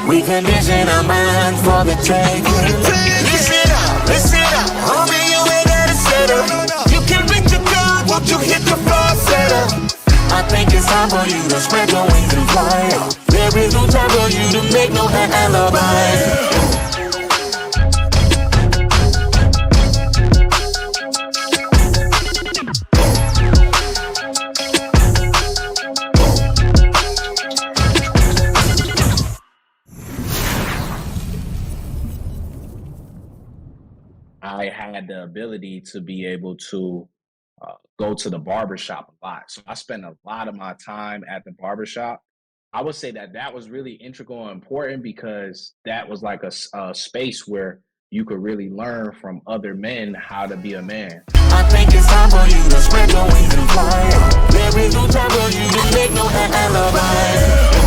We condition our mind for the take. Listen up, homie, you ain't gotta settle. You can reach your goal, won't you hit the floor setter? I think it's time for you to spread your wings and fly. There is no time for you to make no alibi. I had the ability to be able to go to the barbershop a lot. So I spent a lot of my time at the barbershop. I would say that that was really integral and important because that was like a space where you could really learn from other men how to be a man. I think it's time for you to spread your wings and fly. There is no time for you to make no alibi.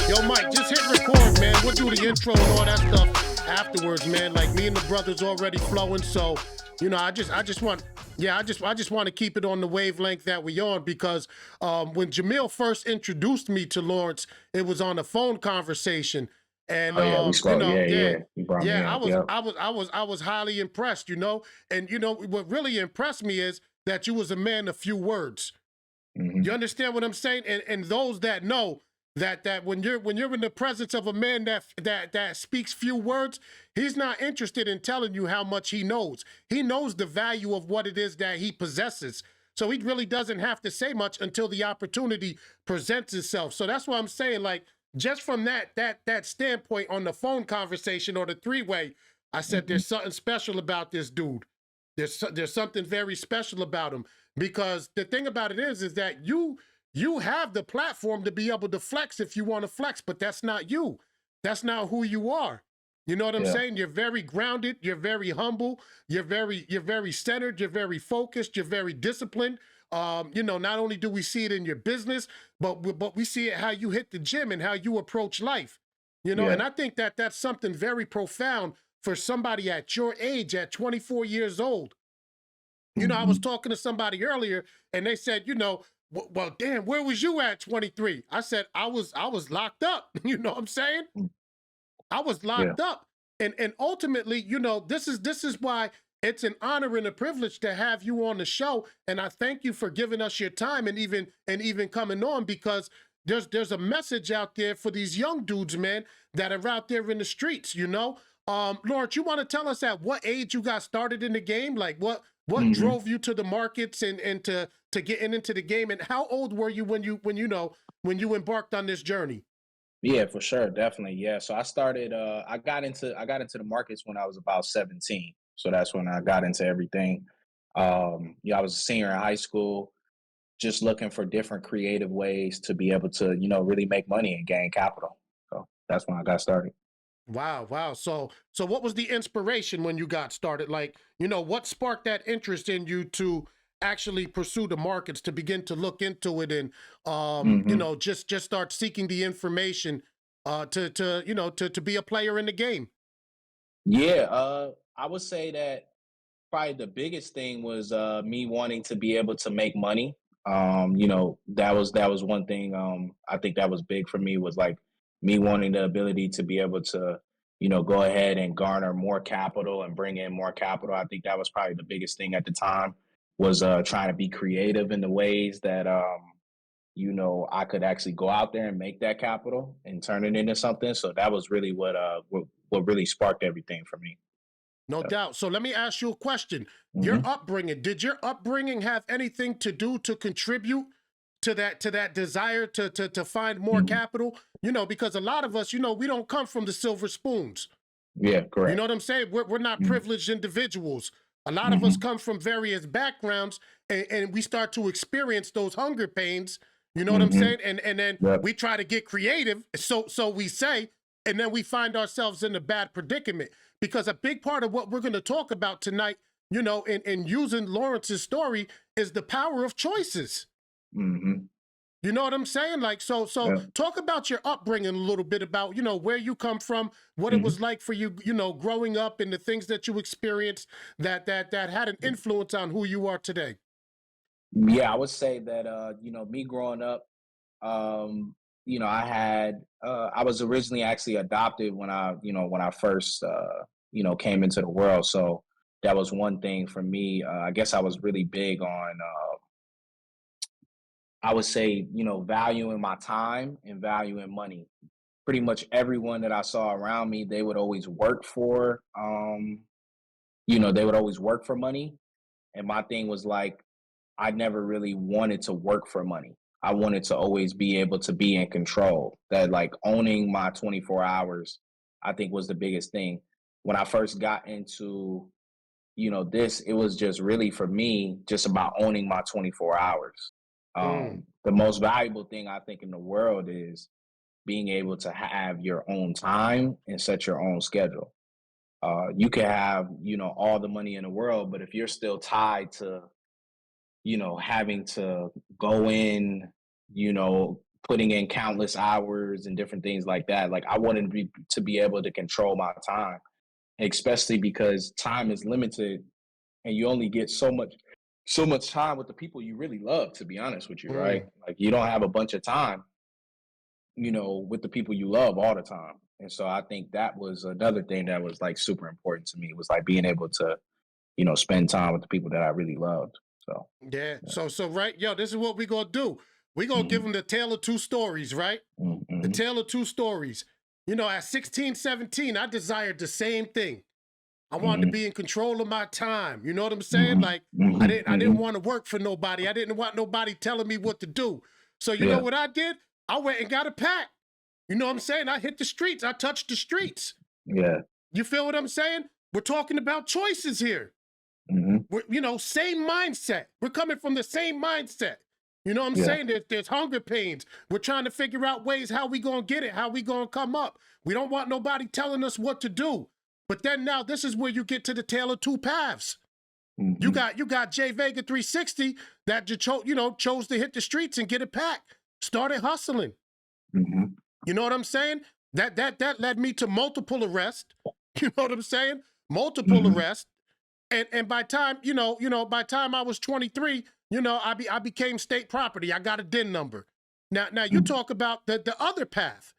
Yo, Mike, just hit record, man. We'll do the intro and all that stuff afterwards, man. Like me and the brothers already flowing, so I just want to keep it on the wavelength that we on because when Jamil first introduced me to Lawrence, it was on a phone conversation, and we spoke. You brought me I was highly impressed, and what really impressed me is that you was a man of few words. Mm-hmm. You understand what I'm saying? And those that know. That when you're in the presence of a man that speaks few words, he's not interested in telling you how much he knows. He knows the value of what it is that he possesses. So he really doesn't have to say much until the opportunity presents itself. So that's what I'm saying. Like just from that standpoint on the phone conversation or the three-way, I said there's something special about this dude. There's something very special about him because the thing about it is that you have the platform to be able to flex if you want to flex, but that's not you. That's not who you are. You know what I'm saying? You're very grounded. You're very humble. You're very centered. You're very focused. You're very disciplined. Not only do we see it in your business, but we see it how you hit the gym and how you approach life. And I think that that's something very profound for somebody at your age, at 24 years old. I was talking to somebody earlier, and they said, well, damn, where was you at 23? I said, I was locked up. You know what I'm saying? I was locked up. And ultimately, this is why it's an honor and a privilege to have you on the show. And I thank you for giving us your time and even coming on because there's a message out there for these young dudes, man, that are out there in the streets, Lawrence, you want to tell us at what age you got started in the game? Like what drove you to the markets and to getting into the game? And how old were you when you embarked on this journey? Yeah, for sure, definitely. Yeah, so I started. I got into the markets when I was about 17. So that's when I got into everything. I was a senior in high school, just looking for different creative ways to be able to, really make money and gain capital. So that's when I got started. Wow. So what was the inspiration when you got started? Like, what sparked that interest in you to actually pursue the markets, to begin to look into it and, just start seeking the information to be a player in the game? Yeah, I would say that probably the biggest thing was me wanting to be able to make money. That was one thing. I think that was big for me was like me wanting the ability to be able to, go ahead and garner more capital and bring in more capital. I think that was probably the biggest thing at the time was trying to be creative in the ways that I could actually go out there and make that capital and turn it into something. So that was really what really sparked everything for me. No doubt. So let me ask you a question. Your Mhm. upbringing, did your upbringing have anything to do to contribute to that desire to find more Mhm. capital? Because a lot of us, we don't come from the silver spoons. Yeah, You know correct. what I'm saying? We're not Mhm. privileged individuals. A lot of us Mhm. come from various backgrounds and we start to experience those hunger pains. You know what I'm Mhm. saying? And then Yep. we try to get creative. So we say, and then we find ourselves in a bad predicament. Because a big part of what we're going to talk about tonight, in using Lawrence's story is the power of choices. Mhm. You know what I'm saying? Like, so Yep. talk about your upbringing a little bit about, where you come from, what it Mhm. was like for you, growing up and the things that you experienced that had an influence on who you are today. Yeah, I would say that me growing up, You know, I was originally actually adopted when when I first came into the world. So that was one thing for me. I guess I was really big on I would say, valuing my time and valuing money. Pretty much everyone that I saw around me, they would always work for they would always work for money. And my thing was like I never really wanted to work for money. I wanted to always be able to be in control. That like owning my 24 hours, I think was the biggest thing. When I first got into, this, it was just really for me, just about owning my 24 hours. Mm, The most valuable thing I think in the world is being able to have your own time and set your own schedule. You can have, all the money in the world, but if you're still tied to having to go in, putting in countless hours and different things like that. Like I wanted to be able to control my time, especially because time is limited and you only get so much time with the people you really love, to be honest with you, right? mm. Like you don't have a bunch of time, with the people you love all the time. And so I think that was another thing that was like super important to me was like being able to, spend time with the people that I really loved. So Yeah. yeah. So right, yo, this is what we gonna do. We gonna give Mhm, them the tale of two stories, right? mhm, The mhm, tale of two stories. At 16, 17, I desired the same thing. I wanted to mhm, be in control of my time. You know what I'm saying? mhm, Like mhm, I didn't mhm. want to work for nobody. I didn't want nobody telling me what to do. So you know Yeah, what I did? I went and got a pack. You know what I'm saying? I hit the streets. I touched the streets. yeah, You feel what I'm saying? We're talking about choices here. mhm, Same mindset. We're coming from the same mindset. You know what I'm yeah, saying? There's hunger pains. We're trying to figure out ways how we gonna get it, how we gonna come up. We don't want nobody telling us what to do. But then now this is where you get to the tale of two paths. You mhm, got Jay Vega 360 that chose to hit the streets and get a pack. Started hustling. mhm, You know what I'm saying? That led me to multiple arrests. You know what I'm saying? Multiple mhm, arrests. And by time by time I was 23, I became state property. I got a DIN number. Now you mhm, talk about the other path.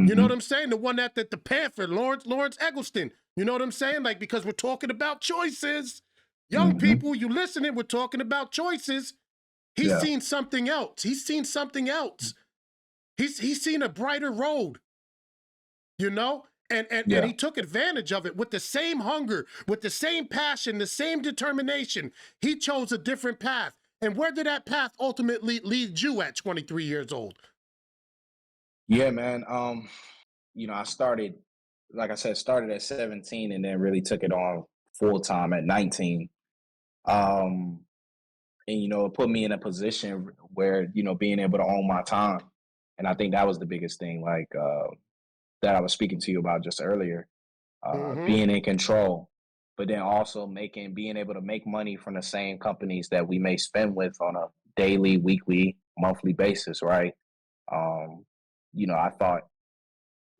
You know what mhm, I'm saying? The one that the Panther, Lawrence Eggleston. You know what I'm saying? Like because we're talking about choices. Young mhm. people, you listening? We're talking about choices. He's Yeah, seen something else. He's seen something else. He's seen a brighter road. You know, and yeah. he took advantage of it with the same hunger, with the same passion, the same determination. He chose a different path. And where did that path ultimately lead you at 23 years old? Yeah, man. I started, like I said, started at 17 and then really took it on full time at 19. Um, and it put me in a position where, being able to own my time. And I think that was the biggest thing, like that I was speaking to you about just earlier. Mm-hmm. Being in control, but then also being able to make money from the same companies that we may spend with on a daily, weekly, monthly basis, right? Um, I thought,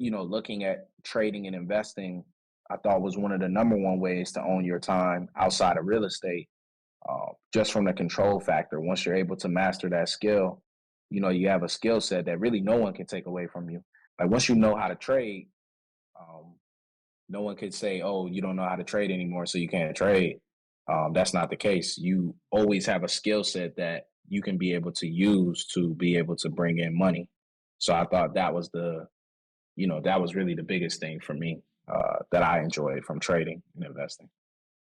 looking at trading and investing, I thought was one of the number one ways to own your time outside of real estate, just from the control factor. Once you're able to master that skill, you have a skill set that really no one can take away from you. Like once you know how to trade, um, no one could say, "Oh, you don't know how to trade anymore, so you can't trade." That's not the case. You always have a skill set that you can be able to use to be able to bring in money. So I thought that was really the biggest thing for me that I enjoyed from trading and investing.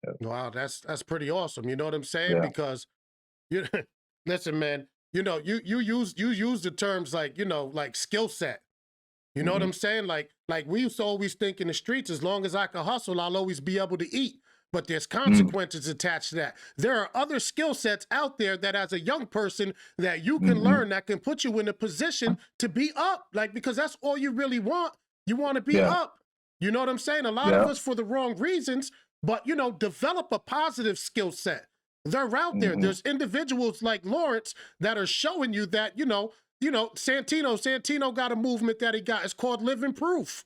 Yeah, Wow, that's pretty awesome. You know what I'm saying? yeah, Because you listen, man, you use the terms like, like skill set. You know what hmm I'm saying? Like we used to always think in the streets, as long as I can hustle, I'll always be able to eat. But there's mm, consequences attached to that. There are other skill sets out there that as a young person that you can hmm learn that can put you in a position to be up. Like because that's all you really want. You want to be yeah, up. You know what I'm saying? A lot of yeah, us for the wrong reasons, but develop a positive skill set. They're out there. hmm There's individuals like Lawrence that are showing you that, Santino got a movement that he got. It's called Living Proof.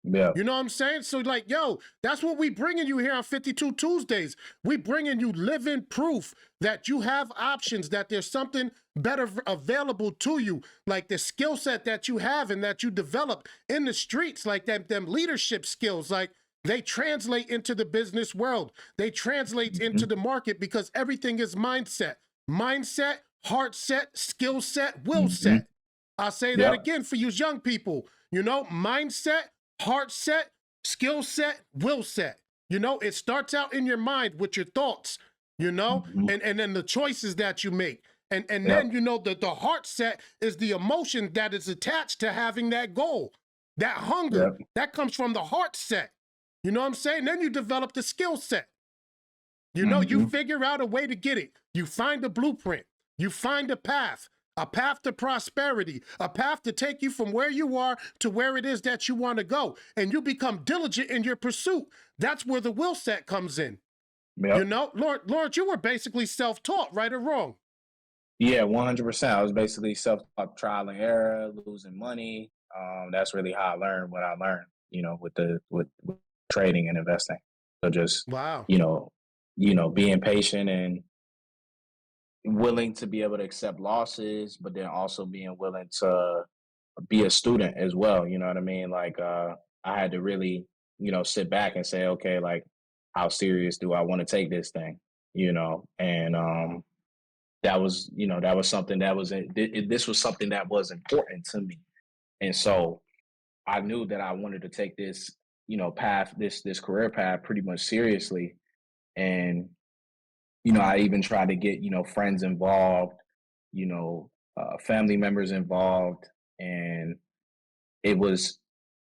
Yeah. You know what I'm saying? So like, yo, that's what we bringing you here on 52 Tuesdays. We bringing you living proof that you have options, that there's something better available to you, like the skill set that you have and that you develop in the streets, like them leadership skills, like they translate into the business world. They translate into the market because everything is mindset. Mindset, heart set, skill set, will Mm-hmm. set. I'll say that Yep. again for you young people. You know, mindset, heart set, skill set, will set. You know, it starts out in your mind with your thoughts, you know, Mm-hmm. and then the choices that you make. And Yep. then, you know, the heart set is the emotion that is attached to having that goal, that hunger, Yep. that comes from the heart set. You know what I'm saying? Then you develop the skill set. You know, you Mm-hmm. figure out a way to get it. You find a blueprint. You find a path to prosperity, a path to take you from where you are to where it is that you want to go. And you become diligent in your pursuit. That's where the will set comes in. You Yep. know, Lord, you were basically self-taught, right or wrong. Yeah, 100%. I was basically self-taught, trial and error, losing money. That's really how I learned what I learned, with trading and investing. So just, Wow. you know, being patient and willing to be able to accept losses, but then also being willing to be a student as well. You know what I mean? Like I had to really, sit back and say, okay, like how serious do I want to take this thing? And that was something that was this was something that was important to me. And so I knew that I wanted to take this, path, this career path pretty much seriously. And I even tried to get, friends involved, family members involved, and it was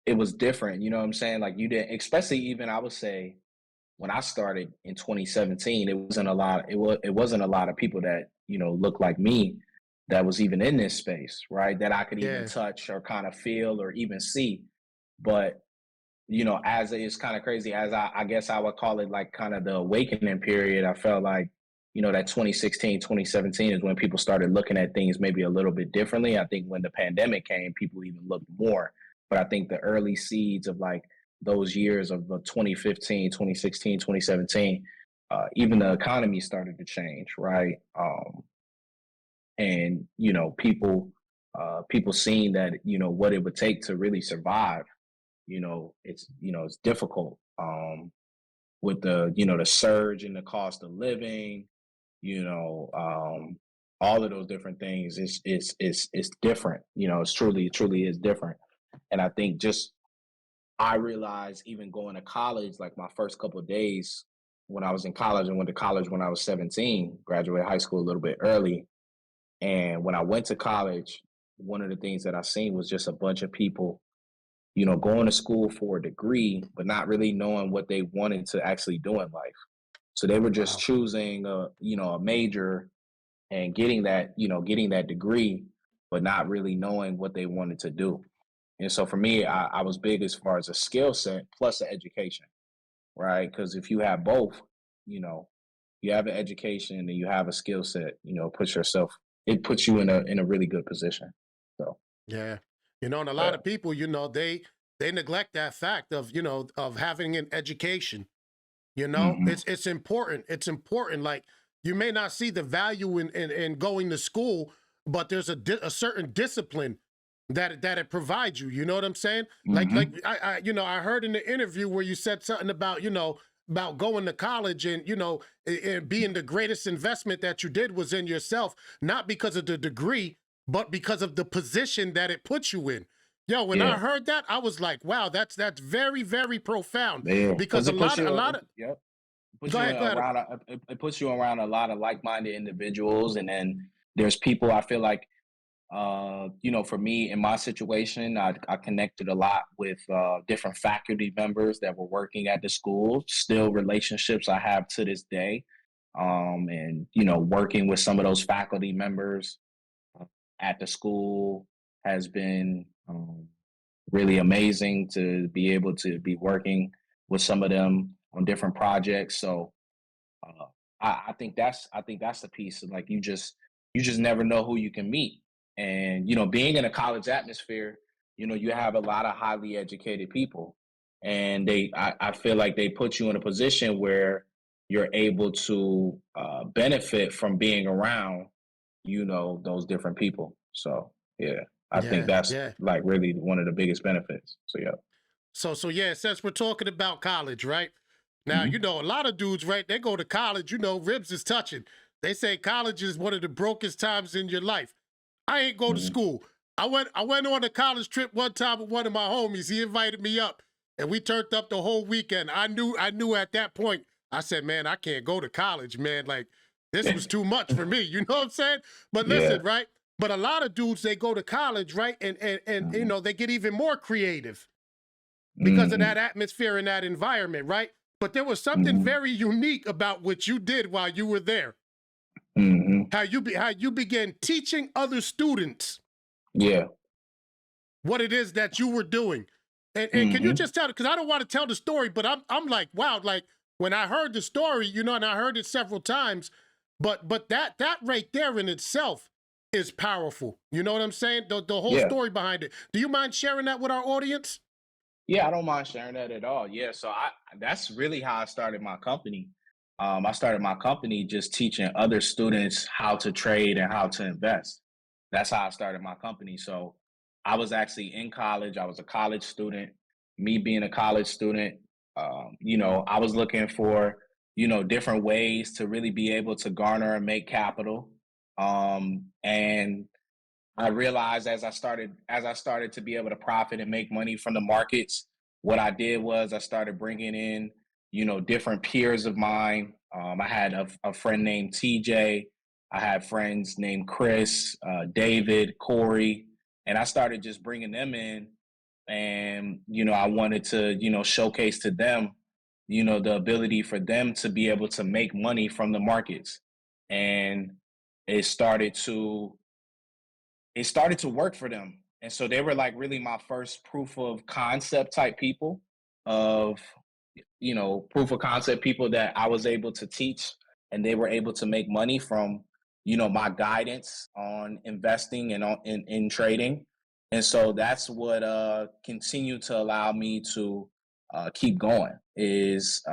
it was different. You know what I'm saying? Like you didn't, especially even I would say when I started in 2017, it wasn't a lot of people that looked like me that was even in this space, right? That I could even Yeah. touch or kind of feel or even see. But as it's kind of crazy, as I guess I would call it like kind of the awakening period, I felt like, that 2016, 2017 is when people started looking at things maybe a little bit differently. I think when the pandemic came, people even looked more. But I think the early seeds of like those years of 2015, 2016, 2017, even the economy started to change, right? And, people seeing that, what it would take to really survive, it's difficult with the surge in the cost of living, you know um all of those different things. It's different. It's truly is different. And I think just I realized even going to college, like my first couple of days when I was in college, and went to college when I was 17, graduated high school a little bit early. And when I went to college, one of the things that I seen was just a bunch of people going to school for a degree, but not really knowing what they wanted to actually do in life. So they were just Wow. choosing a major and getting that degree, but not really knowing what they wanted to do. And so for me, I was big as far as a skill set plus an education, right? Because if you have both, you know, you have an education and you have a skill set, it puts you in a really good position. So Yeah. You know, and a lot yeah. of people, you know, they neglect that fact of, you know, of having an education. You know, Hmm. it's important. It's important. Like you may not see the value in going to school, but there's a certain discipline that it provides you. You know what I'm saying? Like Hmm. I you know I heard in the interview where you said something about about going to college and and being the greatest investment that you did was in yourself, not because of the degree, but because of the position that it puts you in. Yo, when I Yeah. heard that, I was like, wow, that's very profound Yeah. because Because it puts a you, lot of yep, puts go you ahead, go ahead. around it puts you around a lot of like-minded individuals. And then there's people, I feel like, for me in my situation, I connected a lot with different faculty members that were working at the school, still relationships I have to this day. And working with some of those faculty members uh, at the school has been really amazing to be able to be working with some of them on different projects. So uh, I think that's the piece. Like you just never know who you can meet. And being in a college atmosphere, you have a lot of highly educated people. and I feel like they put you in a position where you're able to benefit from being around, those different people. So yeah, I think Yeah, that's yeah. like really one of the biggest benefits. So yeah. So yeah, since we're talking about college, right? Now, Hmm. a lot of dudes, right? They go to college, ribs is touching. They say college is one of the brokest times in your life. I ain't go to Hmm. school. I went on a college trip one time with one of my homies. He invited me up and we turned up the whole weekend. I knew at that point, I said, man, I can't go to college, man. Like, this was too much for me. You know what I'm saying? But Yeah. listen, right? But a lot of dudes, they go to college, right? And Hmm. they get even more creative because of Hmm. that atmosphere and that environment, right? But there was something Hmm. very unique about what you did while you were there. Hmm. How you began teaching other students Yeah. what it is that you were doing. And can you Hmm. just tell it? Because I don't want to tell the story, but I'm like, wow, like when I heard the story, and I heard it several times, but that right there in itself is powerful. You know what I'm saying? The whole Yeah. story behind it. Do you mind sharing that with our audience? Yeah, I don't mind sharing that at all. Yeah, so that's really how I started my company. I started my company just teaching other students how to trade and how to invest. That's how I started my company. So I was actually in college. I was a college student. Me being a college student, I was looking for, different ways to really be able to garner and make capital. And I realized as I started to be able to profit and make money from the markets, what I did was I started bringing in, different peers of mine. I had a friend named TJ. I had friends named Chris, David, Corey, and I started just bringing them in. And I wanted to, showcase to them, the ability for them to be able to make money from the markets. And it started to it started to work for them. And so they were like really my first proof of concept type people of, proof of concept people that I was able to teach and they were able to make money from, my guidance on investing and in trading. And so that's what continued to allow me to keep going is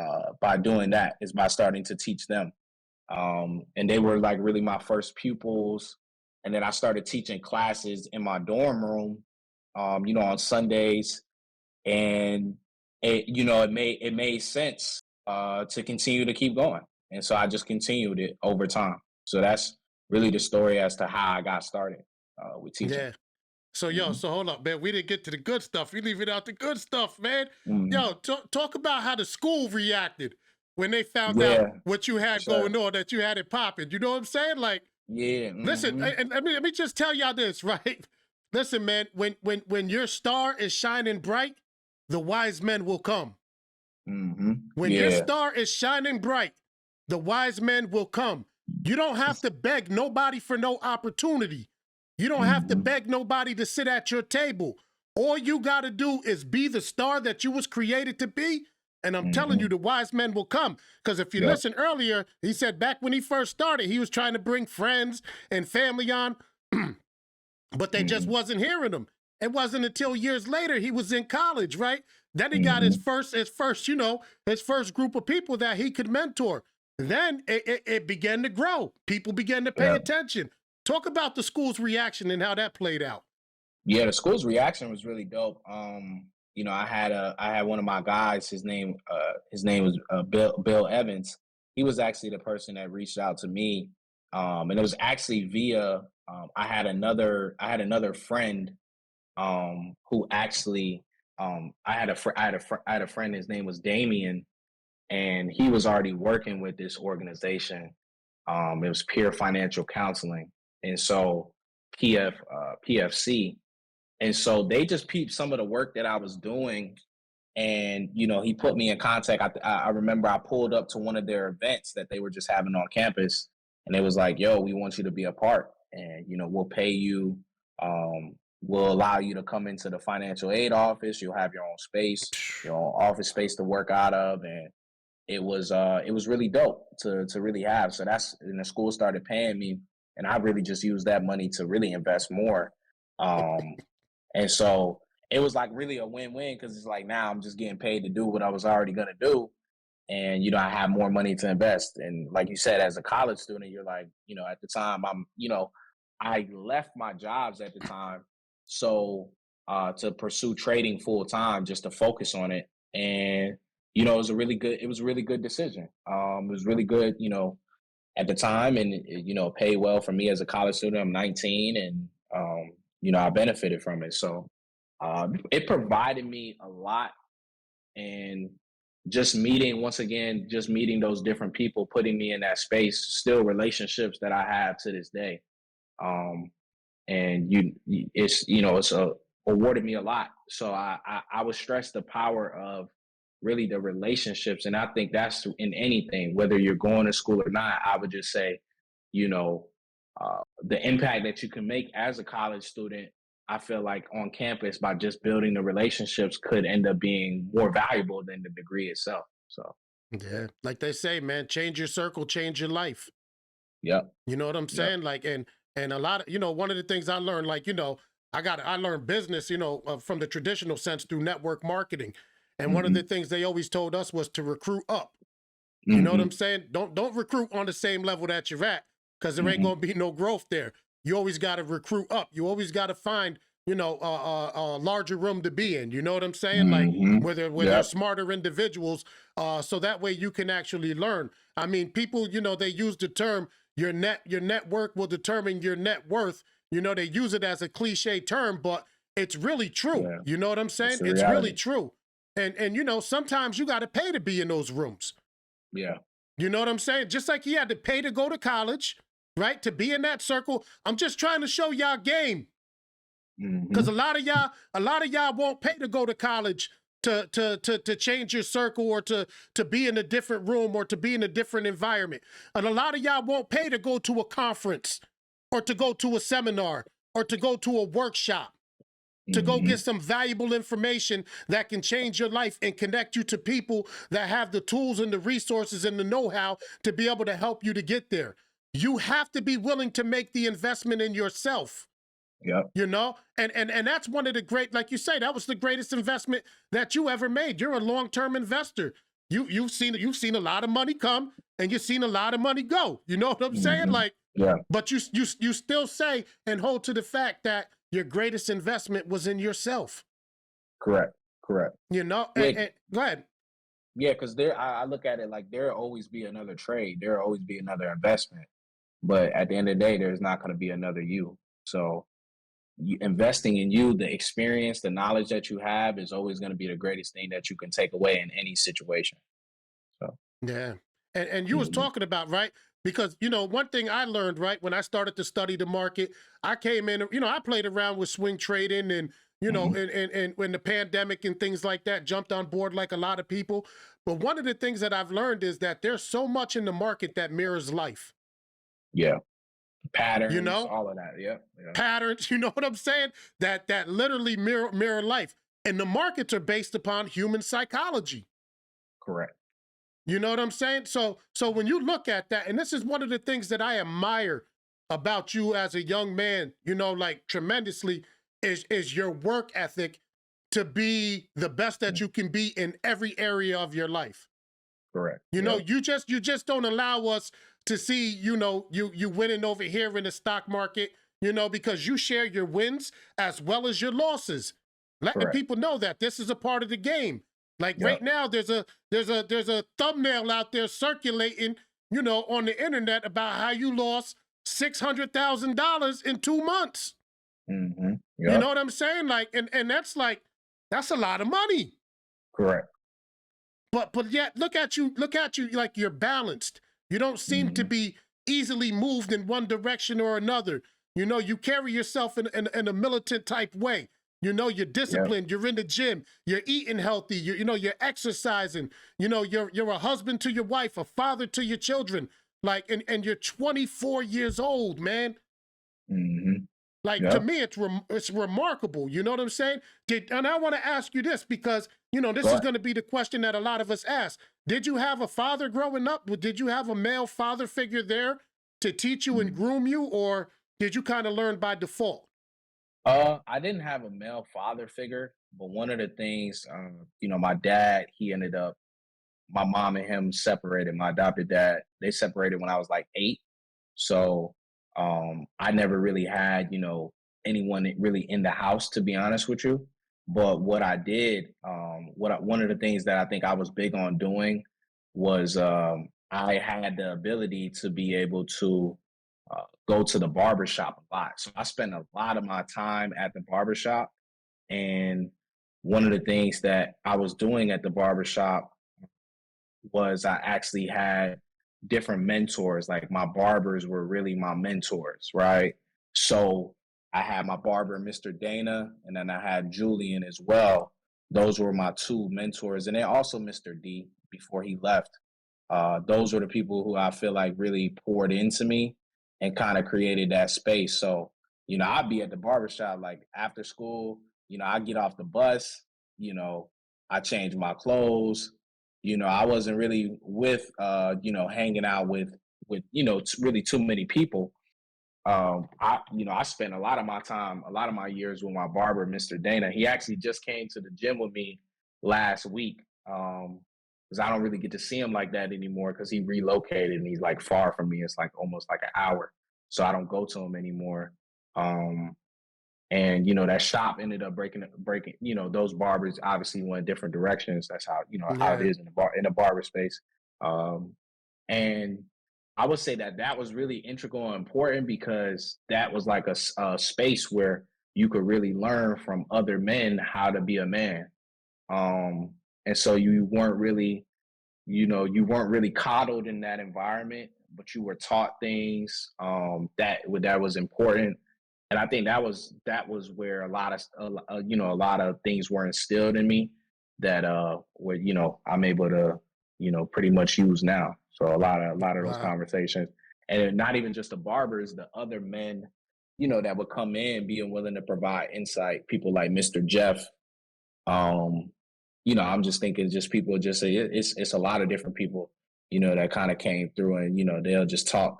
by doing that, is by starting to teach them. And they were like really my first pupils. And then I started teaching classes in my dorm room, on Sundays, and it made sense to continue to keep going, and so I just continued it over time. So that's really the story as to how I got started with teaching. Yeah. So yo, Hmm. so hold up, man. We didn't get to the good stuff. We leaving out the good stuff, man. Hmm. Yo, talk about how the school reacted when they found out Yeah, what you for had sure. going on, that you had it popping. You know what I'm saying? Like, Yeah. listen, Hmm. and let me just tell y'all this, right? Listen, man. When your star is shining bright, the wise men will come. Hmm. When your Yeah. star is shining bright, the wise men will come. You don't have to beg nobody for no opportunity. You don't have to Hmm. beg nobody to sit at your table. All you got to do is be the star that you was created to be. And I'm telling you, Hmm. the wise men will come. Because if you Yep. listen earlier, he said back when he first started, he was trying to bring friends and family on, but they just Hmm. wasn't hearing him. It wasn't until years later he was in college, right? Then he got his Hmm. first group of people that he could mentor. Then it began to grow. People began to pay Yeah. attention. Talk about the school's reaction and how that played out. Yeah, the school's reaction was really dope. I had one of my guys, his name was Bill Evans. He was actually the person that reached out to me. And it was actually via I had another friend who actually I had a friend, his name was Damien, and he was already working with this organization. It was peer financial counseling. And so PFC, and so they just peeped some of the work that I was doing. And, he put me in contact. I remember I pulled up to one of their events that they were just having on campus. And it was like, yo, we want you to be a part. And, we'll pay you. We'll allow you to come into the financial aid office. You'll have your own space, your own office space to work out of. And it was really dope to really have. So and the school started paying me. And I really just used that money to really invest more. Um, and so it was like really a win-win because it's like now I'm just getting paid to do what I was already gonna do, and I have more money to invest. And like you said, as a college student, you're like, at the time, I left my jobs at the time, so to pursue trading full time, just to focus on it, and it was a really good decision. It was really good, at the time, and paid well for me as a college student. I'm 19, and I benefited from it. So it provided me a lot, and just meeting those different people, putting me in that space, still relationships that I have to this day. Um, and it's awarded me a lot. So I would stress the power of really the relationships, and I think that's in anything, whether you're going to school or not. I would just say, you know, the impact that you can make as a college student, I feel like on campus by just building the relationships could end up being more valuable than the degree itself. So yeah, Yeah, like they say, man, change your circle, change your life. yep, You know what I'm yep, saying? Like, and a lot of, one of the things I learned, like, I learned business, from the traditional sense through network marketing. And one of the hmm things they always told us was to recruit up. You know what I'm hmm saying? Don't recruit on the same level that you're at, because there ain't hmm gonna be no growth there. You always got to recruit up. You always got to find, a larger room to be in. You know what I'm saying? Like where yep, there's smarter individuals, so that way you can actually learn. I mean, people, they use the term your network will determine your net worth. They use it as a cliche term, but it's really true. yeah, You know what I'm it's saying? the It's really reality. true. And sometimes you got to pay to be in those rooms. Yeah, You know what I'm saying? Just like he had to pay to go to college, right? To be in that circle. I'm just trying to show y'all game. Because hmm a lot of y'all won't pay to go to college to change your circle, or to be in a different room, or to be in a different environment. And a lot of y'all won't pay to go to a conference, or to go to a seminar, or to go to a workshop, to go get hmm some valuable information that can change your life and connect you to people that have the tools and the resources and the know-how to be able to help you to get there. You have to be willing to make the investment in yourself. yep, And that's one of the great, like you say, that was the greatest investment that you ever made. You're a long-term investor. You've seen a lot of money come, and you've seen a lot of money go. You know what I'm saying? hmm Like, yeah, but you still say and hold to the fact that your greatest investment was in yourself. correct, correct. Yeah, And go ahead. yeah, because I look at it like there'll always be another trade, there'll always be another investment, but at the end of the day, there's not going to be another you. So investing in you, the experience, the knowledge that you have is always going to be the greatest thing that you can take away in any situation. So, Yeah. And you was mhm, talking about, right? Because, one thing I learned, right, when I started to study the market, I came in, I played around with swing trading, and, mhm, and when the pandemic and things like that, jumped on board like a lot of people. But one of the things that I've learned is that there's so much in the market that mirrors life, yeah, you patterns, know? all of that. Yeah, yeah, Patterns, you know what I'm saying? That literally mirror life. And the markets are based upon human psychology. correct. You know what I'm saying? So when you look at that, and this is one of the things that I admire about you as a young man, like tremendously, is your work ethic to be the best that Mm, you can be in every area of your life. correct. Yep. You just don't allow us to see, you winning over here in the stock market, because you share your wins as well as your losses. Letting Correct. people know that this is a part of the game. Like right Yep. now, there's a thumbnail out there circulating, on the internet about how you lost $600,000 in 2 months. You know Yep. what I'm saying? Like, and that's a lot of money. Correct. But yet look at you like you're balanced. You don't seem to hmm be easily moved in one direction or another. You carry yourself in a militant type way. You're Yep. disciplined, you're in the gym, you're eating healthy, you're exercising, you're a husband to your wife, a father to your children. Like, and you're 24 years old, man. hmm Like, to Yep. me, it's remarkable. You know what I'm saying? And I want to ask you this, because this Go is ahead. going to be the question that a lot of us ask. Did you have a father growing up? Did you have a male father figure there to teach you and Mm. groom you, or did you kind of learn by default? I didn't have a male father figure, but one of the things, my dad, he ended up, my mom and him separated. My adopted dad, they separated when I was like 8. So I never really had, anyone really in the house, to be honest with you. But what I did, one of the things that I think I was big on doing was I had the ability to be able to go to the barber shop a lot. So I spent a lot of my time at the barber shop. And one of the things that I was doing at the barber shop was I actually had different mentors. Like my barbers were really my mentors, right? So I had my barber, Mr. Dana, and then I had Julian as well. Those were my two mentors. And then also Mr. D before he left. Those were the people who I feel like really poured into me and kind of created that space. So, I'd be at the barbershop like after school, I get off the bus, I change my clothes. I wasn't really with hanging out with really too many people. I spent a lot of my time, a lot of my years with my barber, Mr. Dana. He actually just came to the gym with me last week. Because I don't really get to see him like that anymore because he relocated and he's like far from me. It's like almost like an hour. So I don't go to him anymore. And that shop ended up breaking, those barbers obviously went different directions. That's how, how it Yeah. is in the barber space. And I would say that was really integral and important because that was like a space where you could really learn from other men how to be a man. And so you weren't really coddled in that environment, but you were taught things that was important. And I think that was where a lot of things were instilled in me that where I'm able to pretty much use now. So a lot of those Wow. conversations, and not even just the barbers, the other men, that would come in being willing to provide insight. People like Mr. Jeff. Um, I'm just thinking, just people just say it's a lot of different people, that kind of came through, and they'll just talk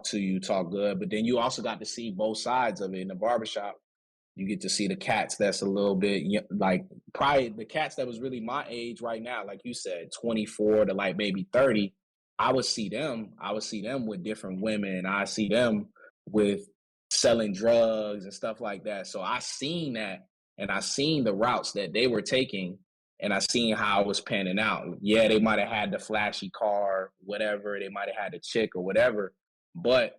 to you, talk good. But then you also got to see both sides of it in the barbershop. You get to see the cats that's a little bit like probably the cats that was really my age right now, like you said, 24 to like maybe 30. I would see them with different women. I see them with selling drugs and stuff like that. So I seen that, and I seen the routes that they were taking, and I seen how it was panning out. Yeah, they might have had the flashy car, whatever, they might have had the chick or whatever, but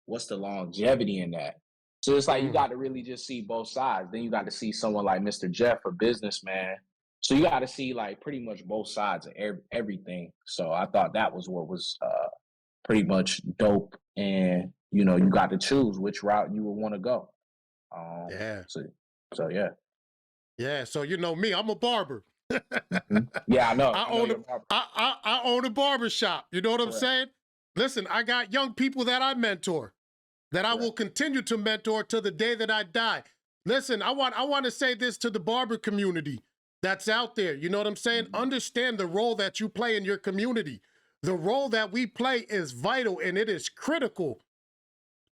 what's the longevity in that? So it's like you Mm. got to really just see both sides. Then you got to see someone like Mr. Jeff, a businessman. So you got to see like pretty much both sides of everything. So I thought that was what was pretty much dope. And you got to choose which route you would want to go. Um, Yeah. so so yeah. Yeah. So you know me, I'm a barber. Yeah, I know. I I know own a you're a barber. I own a barber shop. You know what I'm Correct. saying? Listen, I got young people that I mentor, that I will Correct. continue to mentor to the day that I die. Listen, I want to say this to the barber community that's out there. You know what I'm saying? Mhm. Understand the role that you play in your community. The role that we play is vital and it is critical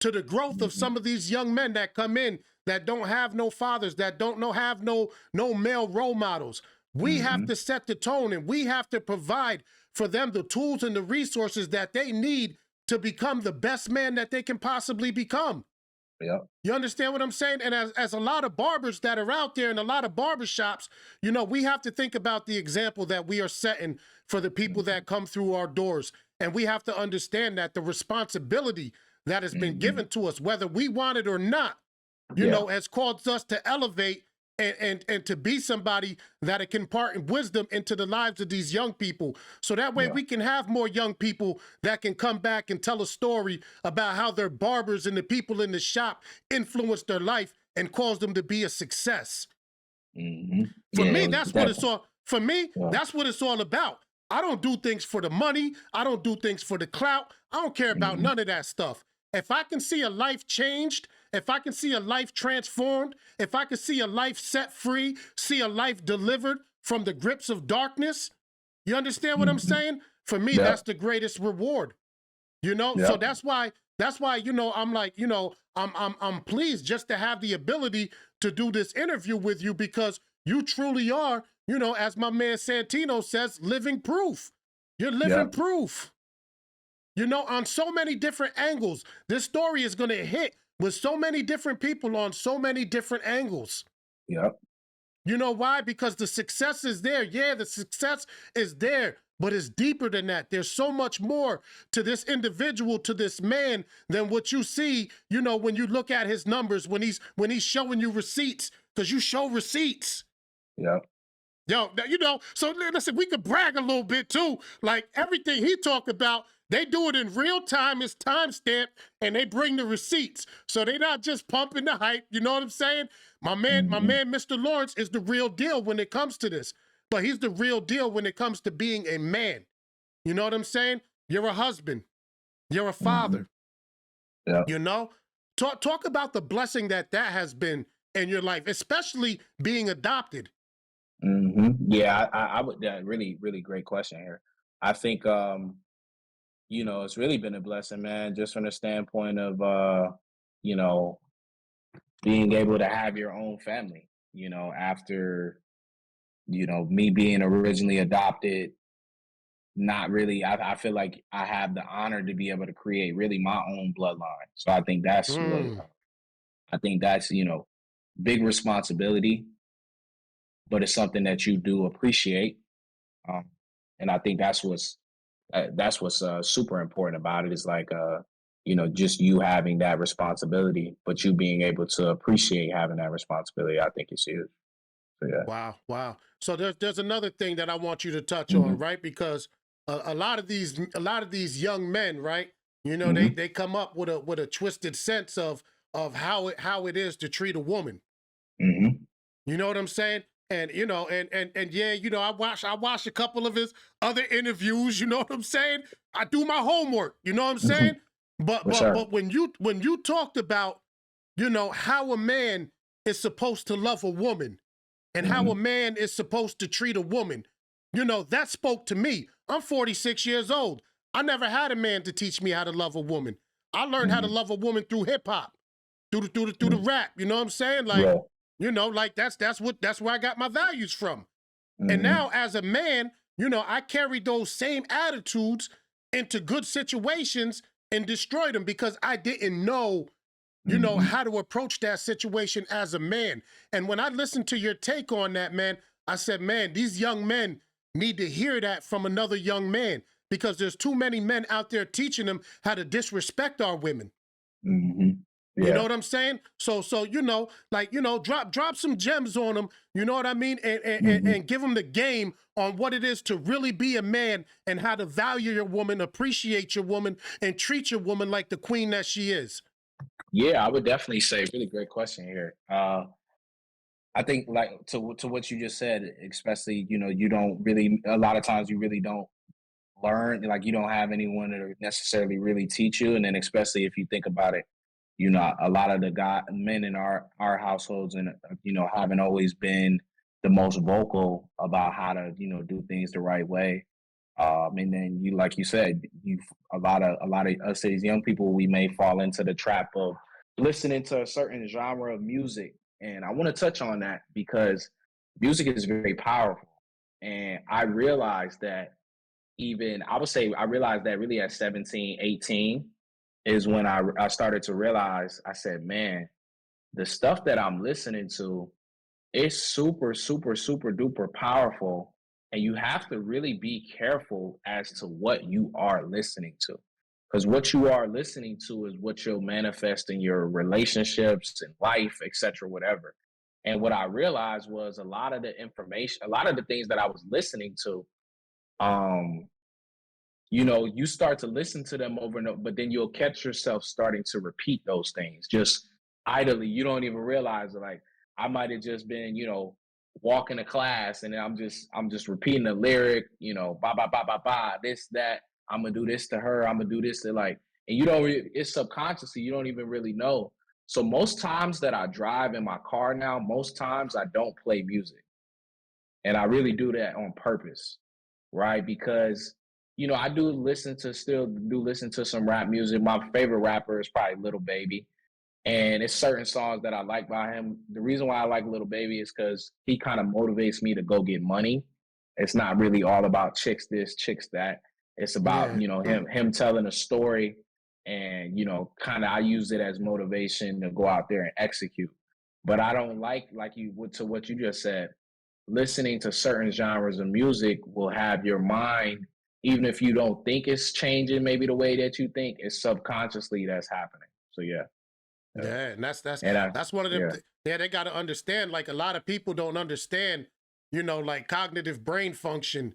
to the growth of Mhm. some of these young men that come in that don't have no fathers, that don't know have no male role models. We have Mhm. to set the tone and we have to provide for them the tools and the resources that they need to become the best man that they can possibly become. Yep. You understand what I'm saying? And as a lot of barbers that are out there and a lot of barbershops, we have to think about the example that we are setting for the people Mhm. that come through our doors. And we have to understand that the responsibility that has been Mhm. given to us, whether we want it or not, Yeah. has caused us to elevate and to be somebody that it can impart wisdom into the lives of these young people. So that way Yeah. we can have more young people that can come back and tell a story about how their barbers and the people in the shop influenced their life and caused them to be a success. For Yeah, it me, was that's what it's definitely. all for me, Yeah. that's what it's all about. I don't do things for the money. I don't do things for the clout. I don't care about Mhm. none of that stuff. If I can see a life changed, if I can see a life transformed, if I can see a life set free, see a life delivered from the grips of darkness, you understand what I'm Mhm. saying? For me, that's Yep. the greatest reward. So Yep. that's why That's why, I'm like, I'm pleased just to have the ability to do this interview with you, because you truly are, as my man Santino says, living proof. You're living Yep. proof. On so many different angles. This story is going to hit with so many different people on so many different angles. Yep. You know why? Because the success is there. Yeah, the success is there, but it's deeper than that. There's so much more to this individual, to this man, than what you see, when you look at his numbers, when he's showing you receipts, because you show receipts. Yep. So listen, we could brag a little bit too. Like everything he talked about, they do it in real time, it's timestamped, and they bring the receipts. So they're not just pumping the hype, you know what I'm saying? My man, Mr. Lawrence is the real deal when it comes to this. But he's the real deal when it comes to being a man. You know what I'm saying? You're a husband. You're a father. Yeah. Talk about the blessing that has been in your life, especially being adopted. Yeah, I would. Really, really great question here. I think, it's really been a blessing, man, just from the standpoint of, you know, being able to have your own family, after, me being originally adopted, not really, I feel like I have the honor to be able to create really my own bloodline. So I think that's really, Mm. I think that's, big responsibility, but it's something that you do appreciate. Um, and I think that's what's super important about it, is like, just you having that responsibility, but you being able to appreciate having that responsibility. I think it's huge. So yeah. Wow. So there's another thing that I want you to touch on, Hmm. right? Because a lot of these young men, right? Hmm. They come up with a twisted sense of how it is to treat a woman. Hmm. You know what I'm saying? And yeah, I watch a couple of his other interviews, you know what I'm saying? I do my homework, you know what I'm Hmm. saying? But For but sure. but when you talked about, how a man is supposed to love a woman and how a Hmm. man is supposed to treat a woman, that spoke to me. I'm 46 years old. I never had a man to teach me how to love a woman. I learned how to Hmm. love a woman through hip hop, through the rap. You know what I'm saying? Like, Yeah. like that's where I got my values from. And Hmm. now as a man, I carry those same attitudes into good situations and destroy them because I didn't know, Hmm. how to approach that situation as a man. And when I listened to your take on that, man, I said, man, these young men need to hear that from another young man, because there's too many men out there teaching them how to disrespect our women. Hmm. You know Yeah. what I'm saying? So drop some gems on them. You know what I mean? Hmm. And give them the game on what it is to really be a man and how to value your woman, appreciate your woman, and treat your woman like the queen that she is. Yeah, I would definitely say really great question here. I think, like, to what you just said, especially, you don't really, a lot of times you really don't learn, like, you don't have anyone to necessarily really teach you. And then especially if you think about it, a lot of the men in our households, and haven't always been the most vocal about how to, do things the right way. And then, like you said, you a lot of us as young people, we may fall into the trap of listening to a certain genre of music. And I want to touch on that because music is very powerful. And I realized that, even I would say I realized that really at 17, 18 is when I started to realize, I said, man, the stuff that I'm listening to is super, super, super duper powerful. And you have to really be careful as to what you are listening to. Because what you are listening to is what you'll manifest in your relationships and life, etc., whatever. And what I realized was a lot of the information, a lot of the things that I was listening to, um, you start to listen to them over and over, but then you'll catch yourself starting to repeat those things just idly. You don't even realize it. Like, I might have just been, walking to class, and then I'm just repeating the lyric, ba ba ba ba ba, this, that. I'm gonna do this to her. I'm gonna do this to, like, and it's subconsciously, you don't even really know. So most times that I drive in my car now, most times I don't play music, and I really do that on purpose, right? Because I still do listen to some rap music. My favorite rapper is probably Little Baby. And it's certain songs that I like by him. The reason why I like Little Baby is because he kind of motivates me to go get money. It's not really all about chicks this, chicks that. It's about, Yeah. him telling a story, and, kind of I use it as motivation to go out there and execute. But I don't like you to what you just said, listening to certain genres of music will have your mind, even if you don't think it's changing maybe the way that you think, it's subconsciously that's happening. So yeah. Yeah. Yeah, and And I that's one of them. yeah. Yeah, they got to understand. Like a lot of people don't understand, like cognitive brain function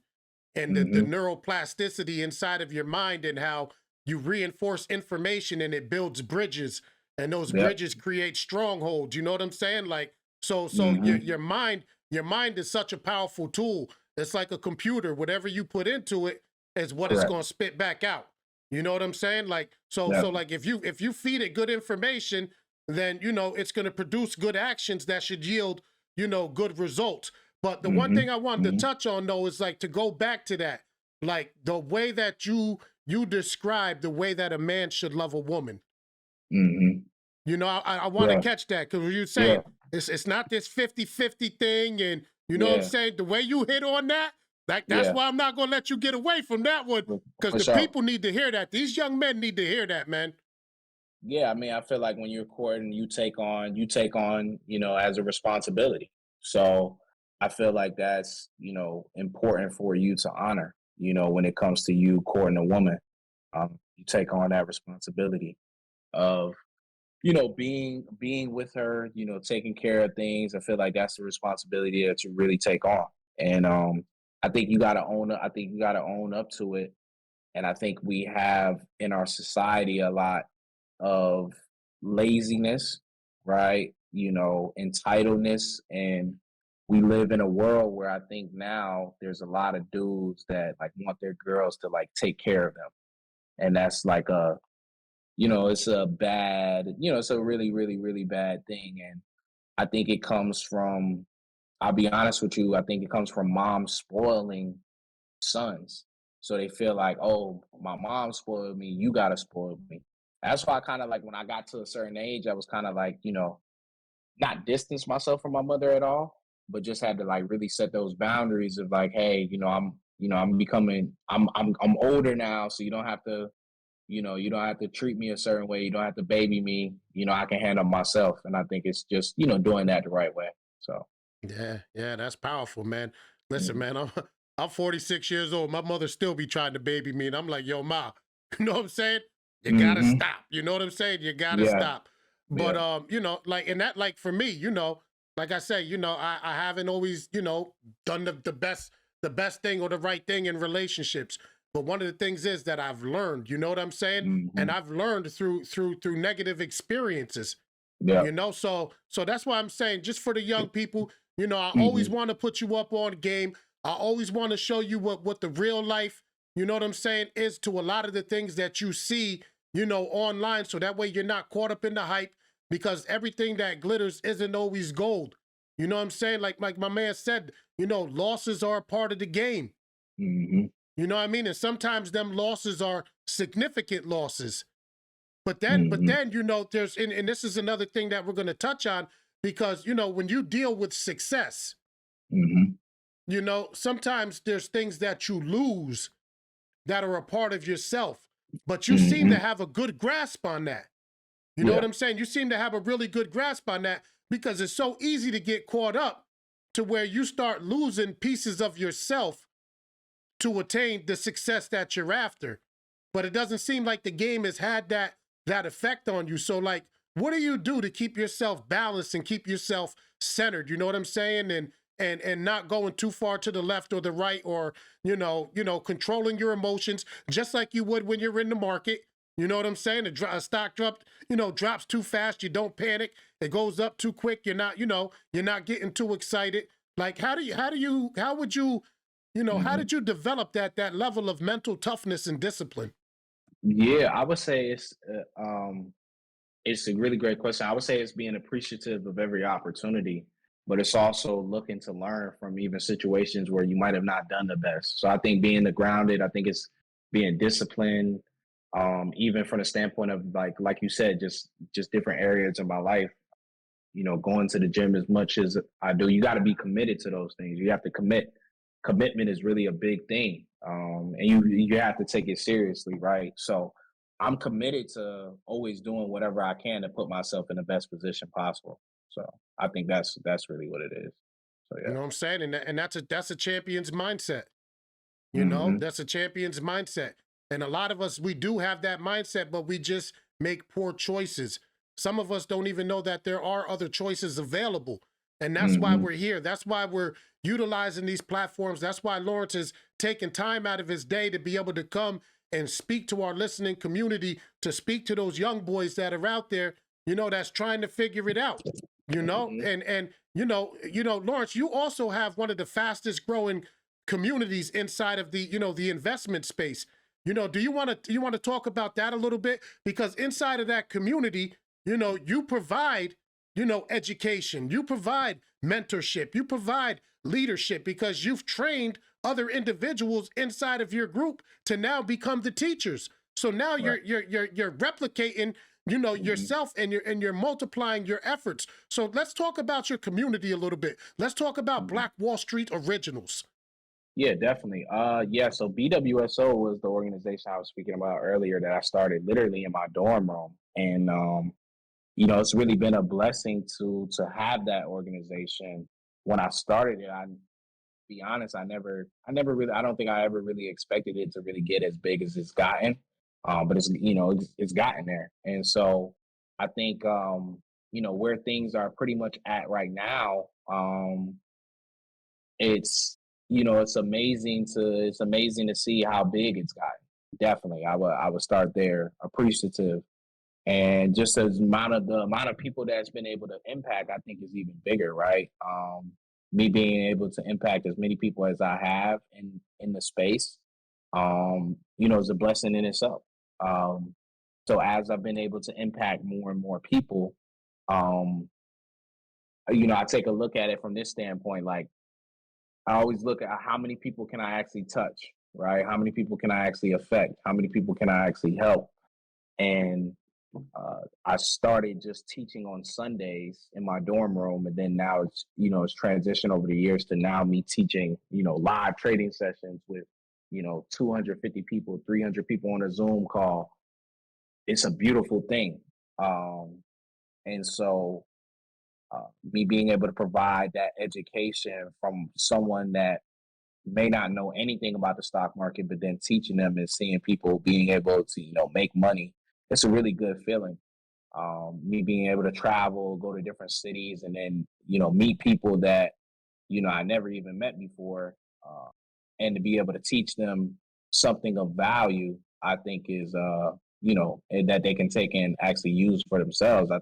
and the Mhm. neuroplasticity inside of your mind and how you reinforce information and it builds bridges and those Yep. bridges create strongholds. You know what I'm saying? Like so Mhm. your mind is such a powerful tool. It's like a computer. Whatever you put into it is what it's Correct. going to spit back out. You know what I'm saying? Like so Yep. like if you feed it good information, then it's going to produce good actions that should yield good results. But the one thing Mhm. I wanted to Mhm. touch on though is like to go back to that, like the way that you describe the way that a man should love a woman. Mhm. I want to Yeah. catch that because you're saying Yeah. it's not this 50-50 thing, and you know what I'm Yeah. saying. The way you hit on that, that's Yeah. why I'm not gonna let you get away from that one because For the sure. people need to hear that. These young men need to hear that, man. Yeah, I mean, I feel like when you're courting, you take on, as a responsibility. So I feel like that's, important for you to honor, when it comes to you courting a woman. You take on that responsibility of, being with her, taking care of things. I feel like that's the responsibility that you really take on. And I think you gotta own up to it. And I think we have in our society a lot of laziness, right? Entitledness. And we live in a world where I think now there's a lot of dudes that like want their girls to like take care of them. And that's like it's a bad, it's a really, really, really bad thing. And I think it comes from, I'll be honest with you, I think it comes from moms spoiling sons. So they feel like, oh, my mom spoiled me, you gotta spoil me. That's why I kind of like when I got to a certain age, I was kind of like, not distance myself from my mother at all, but just had to like really set those boundaries of like, hey, I'm becoming, I'm older now, so you don't have to treat me a certain way. You don't have to baby me. I can handle myself. And I think it's just, doing that the right way. So, Yeah, that's powerful, man. Listen, mhm. man, I'm 46 years old. My mother still be trying to baby me, and I'm like, yo, ma, you know what I'm saying? You gotta Mhm. stop. You know what I'm saying? You gotta Yeah. stop. But Yeah. like, and that, like for me, like I say, I haven't always, done the best thing or the right thing in relationships. But one of the things is that I've learned, you know what I'm saying? And Mhm. I've learned through negative experiences. Yeah. So that's why I'm saying, just for the young people, I always Mhm. want to put you up on game. I always want to show you what the real life, you know what I'm saying, is to a lot of the things that you see, online. So that way you're not caught up in the hype, because everything that glitters isn't always gold. You know what I'm saying? Like my man said, losses are a part of the game. Mhm. You know what I mean? And sometimes them losses are significant losses. But then, but Mhm. then, there's and this is another thing that we're going to touch on, because when you deal with success, Mhm. sometimes there's things that you lose that are a part of yourself, but you seem to Mhm. have a good grasp on that. You know what Yeah. I'm saying? You seem to have a really good grasp on that, because it's so easy to get caught up to where you start losing pieces of yourself to attain the success that you're after. But it doesn't seem like the game has had that effect on you. So like, what do you do to keep yourself balanced and keep yourself centered? You know what I'm saying? And not going too far to the left or the right, or controlling your emotions just like you would when you're in the market. You know what I'm saying? A stock drops too fast. You don't panic. It goes up too quick. You're not getting too excited. Like, how Mhm. did you develop that level of mental toughness and discipline? Yeah, I would say it's a really great question. I would say it's being appreciative of every opportunity, but it's also looking to learn from even situations where you might have not done the best. So I think being the grounded, I think it's being disciplined, even from the standpoint of like you said, just different areas of my life. Going to the gym as much as I do, you got to be committed to those things. You have to commit. Commitment is really a big thing, and you have to take it seriously, right? So I'm committed to always doing whatever I can to put myself in the best position possible. So I think that's really what it is. So You yeah. know what I'm saying? And that's a champion's mindset. Hmm. That's a champion's mindset. And a lot of us, we do have that mindset, but we just make poor choices. Some of us don't even know that there are other choices available. And that's why Hmm. we're here. That's why we're utilizing these platforms. That's why Lawrence is taking time out of his day to be able to come and speak to our listening community, to speak to those young boys that are out there, that's trying to figure it out. Hmm. And Lawrence, you also have one of the fastest growing communities inside of the investment space. Do you want to talk about that a little bit? Because inside of that community, you provide, education, you provide mentorship, you provide leadership, because you've trained other individuals inside of your group to now become the teachers. So now Right. you're replicating, Hmm. yourself, and you're multiplying your efforts. So let's talk about your community a little bit. Let's talk about Hmm. Black Wall Street Originals. Yeah, definitely. Yeah. So BWSO was the organization I was speaking about earlier that I started literally in my dorm room, and it's really been a blessing to have that organization. When I started it, be honest, I never really, I don't think I ever really expected it to really get as big as it's gotten. But it's gotten there. And so I think, where things are pretty much at right now, it's, it's amazing to see how big it's gotten. Definitely. I would start there, appreciative, and just as the amount of people that's been able to impact, I think is even bigger, right? Me being able to impact as many people as I have in the space, is a blessing in itself. um so as I've been able to impact more and more people, um I take a look at it from this standpoint. Like, I always look at how many people can I actually touch, right? How many people can I actually affect? How many people can I actually help? And I started just teaching on Sundays in my dorm room, and then now it's transitioned over the years to now me teaching live trading sessions with 250 people, 300 people on a Zoom call. It's a beautiful thing, and so me being able to provide that education from someone that may not know anything about the stock market, but then teaching them and seeing people being able to make money. It's a really good feeling. Me being able to travel, go to different cities, and then meet people that I never even met before, uh, and to be able to teach them something of value, I think is and that they can take and actually use for themselves. I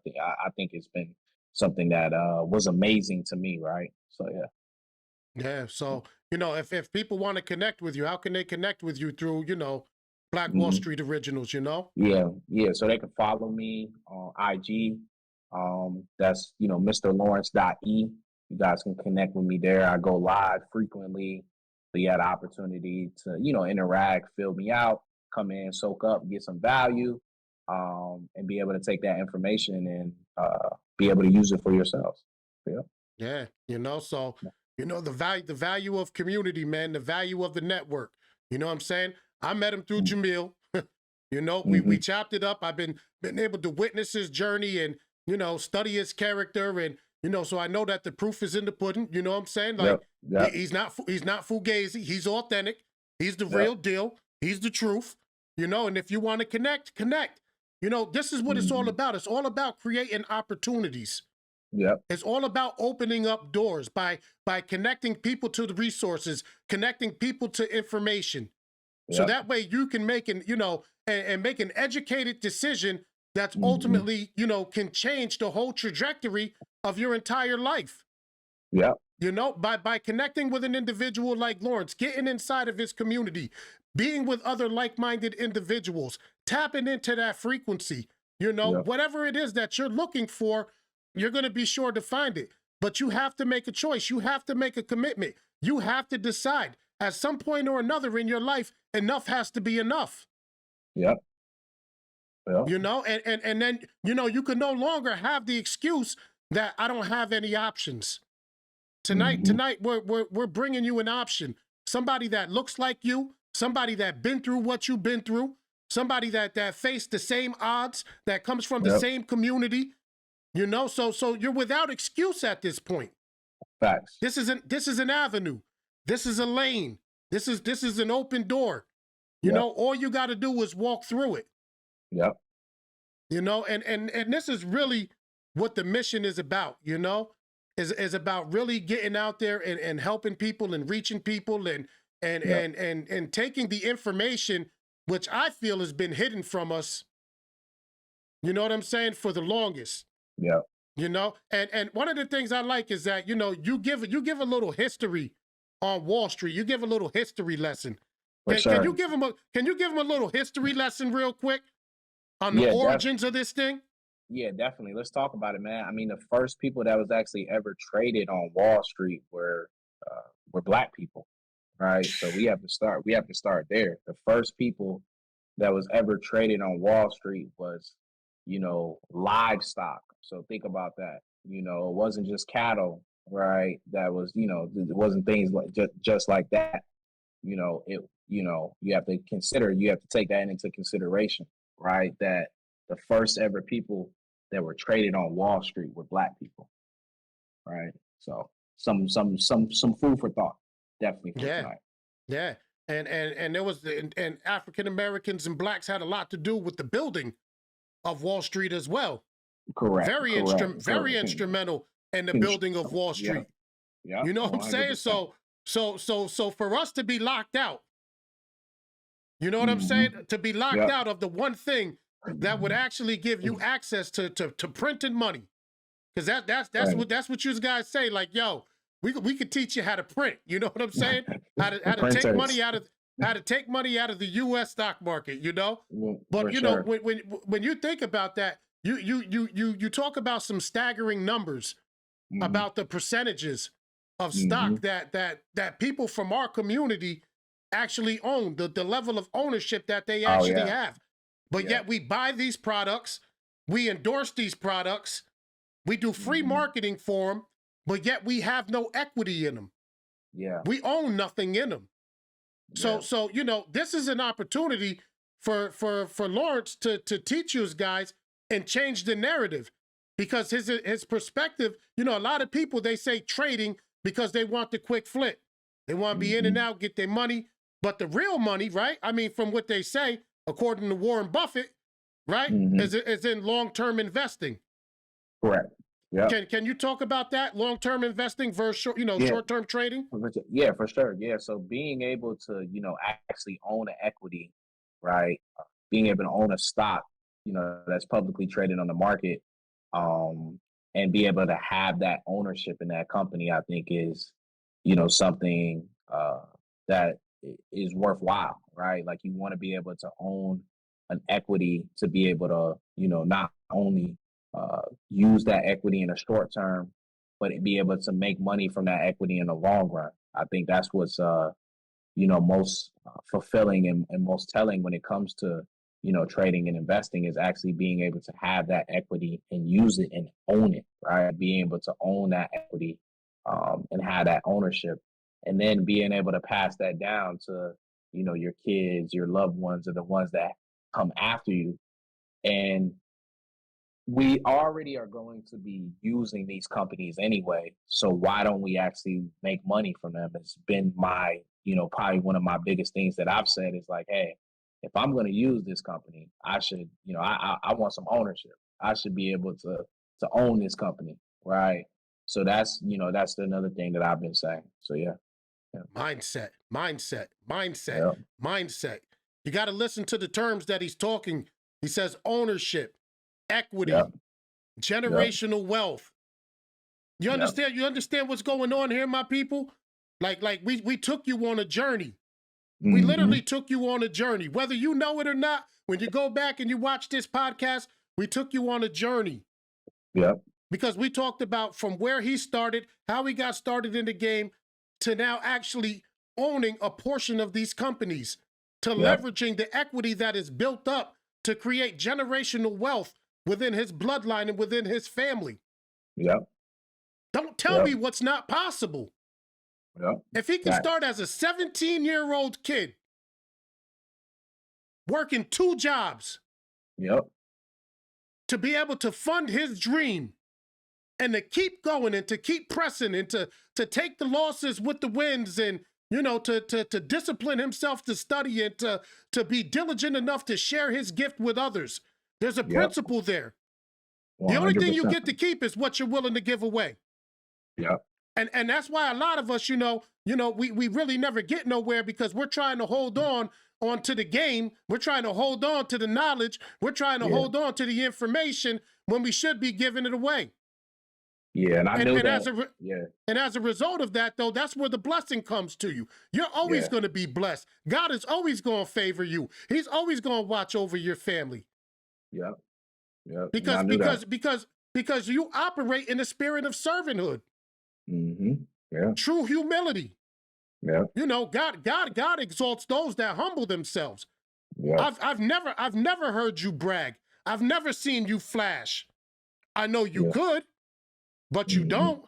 think it's been something that was amazing to me, right? So yeah. Yeah. So, if people want to connect with you, how can they connect with you through, Black Wall Hmm. Street Originals? Yeah, yeah. So they can follow me on IG. That's Mr. Lawrence.e. You guys can connect with me there. I go live frequently. So you had the opportunity to, interact, fill me out, come in, soak up, get some value, and be able to take that information and be able to use it for yourselves. Yeah. Yeah, so the value of community, man, the value of the network. You know what I'm saying? I met him through Jamil. We Mm-hmm. chopped it up. I've been able to witness his journey and study his character, and so I know that the proof is in the pudding. You know what I'm saying? Like, Yep. Yep. he's not fugazi. He's authentic. He's the Yep. real deal. He's the truth. And if you want to connect, connect. This is what it's all Mm-hmm. about. It's all about creating opportunities. Yep. It's all about opening up doors by connecting people to the resources, connecting people to information. So Yep. that way you can make and make an educated decision that's Mm-hmm. ultimately, can change the whole trajectory of your entire life. Yep. By connecting with an individual like Lawrence, getting inside of his community, being with other like-minded individuals, tapping into that frequency, Yep. whatever it is that you're looking for, you're going to be sure to find it. But you have to make a choice. You have to make a commitment. You have to decide at some point or another in your life, enough has to be enough. Yep. Yep. You know, and then, you know, you can no longer have the excuse that I don't have any options. Tonight, we're bringing you an option. Somebody that looks like you, somebody that been through what you've been through, somebody that faced the same odds, that comes from the same community. You know, so you're without excuse at this point. Facts. This is an avenue. This is a lane. This is an open door. You know, all you got to do is walk through it. Yep. You know, and this is really what the mission is about, you know, is about really getting out there and helping people and reaching people and taking the information which I feel has been hidden from us. You know what I'm saying? For the longest. Yeah. You know, and one of the things I like is that, you know, you give a little history on Wall Street. You give a little history lesson. Can you give them a little history lesson real quick on the origins of this thing? Yeah, definitely. Let's talk about it, man. I mean, the first people that was actually ever traded on Wall Street were black people, right? So we have to start there. The first people that was ever traded on Wall Street was, you know, livestock. So think about that. You know, it wasn't just cattle, right? That was, you know, it wasn't things like just like that. You know, you have to take that into consideration, right? That the first ever people that were traded on Wall Street were black people, right? So some food for thought, definitely. For tonight. Yeah, and there was and African Americans and blacks had a lot to do with the building of Wall Street as well. Correct. Very instrumental in the building of Wall Street. Yeah. You know what I'm saying? So for us to be locked out, you know what I'm saying? To be locked out of the one thing that would actually give you access to printing money, because that's what you guys say. Like, yo, we could teach you how to print. You know what I'm saying? How to take money out of the U.S. stock market. You know, but you know when you think about that, you talk about some staggering numbers about the percentages of stock that people from our community actually own, the level of ownership that they actually have. But yet we buy these products, we endorse these products, we do free marketing for them, but yet we have no equity in them. Yeah. We own nothing in them. So you know, this is an opportunity for Lawrence to teach you guys and change the narrative, because his perspective, you know, a lot of people, they say trading because they want the quick flip. They want to be in and out, get their money. But the real money, right? I mean, from what they say, according to Warren Buffett, right, is in long-term investing. Correct. Yeah. Can you talk about that, long-term investing versus short-term trading? Yeah, for sure. Yeah. So being able to, you know, actually own an equity, right? Being able to own a stock, you know, that's publicly traded on the market, and be able to have that ownership in that company, I think is, you know, something that is worthwhile, right? Like, you want to be able to own an equity to be able to, you know, not only use that equity in the short term, but be able to make money from that equity in the long run. I think that's what's, you know, most fulfilling and most telling when it comes to, you know, trading and investing, is actually being able to have that equity and use it and own it, right? Being able to own that equity and have that ownership, and then being able to pass that down to, you know, your kids, your loved ones, or the ones that come after you. And we already are going to be using these companies anyway, so why don't we actually make money from them? It's been my, you know, probably one of my biggest things that I've said is like, hey, if I'm going to use this company, I should, you know, I want some ownership. I should be able to own this company, right? So that's, you know, that's another thing that I've been saying. So yeah. Mindset. Yeah. You got to listen to the terms that he's talking. He says ownership, equity, generational wealth. You understand? You understand what's going on here, my people? Like we took you on a journey. We literally took you on a journey. Whether you know it or not, when you go back and you watch this podcast, we took you on a journey. Yep. Because we talked about from where he started, how he got started in the game, to now actually owning a portion of these companies, to leveraging the equity that is built up to create generational wealth within his bloodline and within his family. Yep. Don't tell me what's not possible. Yep. If he can start as a 17-year-old kid working 2 jobs to be able to fund his dream and to keep going and to keep pressing and to take the losses with the wins and, you know, to discipline himself to study and to be diligent enough to share his gift with others. There's a principle there. 100%. The only thing you get to keep is what you're willing to give away. Yep. And that's why a lot of us, you know, we really never get nowhere because we're trying to hold on to the game. We're trying to hold on to the knowledge. We're trying to hold on to the information when we should be giving it away. Yeah, and I know that. And as a result of that, though, that's where the blessing comes to you. You're always going to be blessed. God is always going to favor you. He's always going to watch over your family. Yep. Yep. Because you operate in the spirit of servanthood. Mm-hmm. Yeah. True humility. Yeah. You know, God exalts those that humble themselves. Yeah. I've never heard you brag. I've never seen you flash. I know you could, but you don't.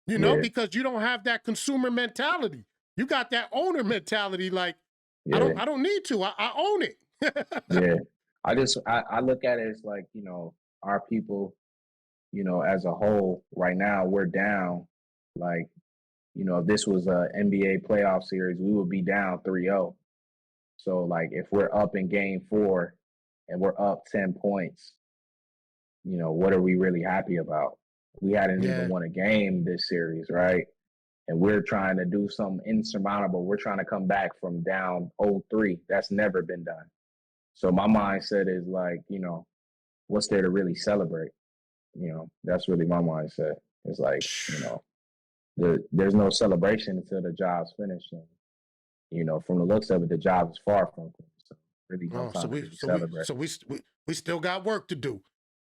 You know, because you don't have that consumer mentality. You got that owner mentality. Like, I don't need to. I own it. Yeah. I look at it as like, you know, our people, you know, as a whole, right now we're down. Like, you know, if this was a NBA playoff series, we would be down 3-0. So, like, if we're up in game 4 and we're up 10 points, you know, what are we really happy about? We hadn't even won a game this series, right? And we're trying to do something insurmountable. We're trying to come back from down 0-3. That's never been done. So my mindset is like, you know, what's there to really celebrate? You know, that's really my mindset. It's like, you know, there's no celebration until the job's finished. And, you know, from the looks of it, the job is far from finished. So really no time to celebrate. So we still got work to do.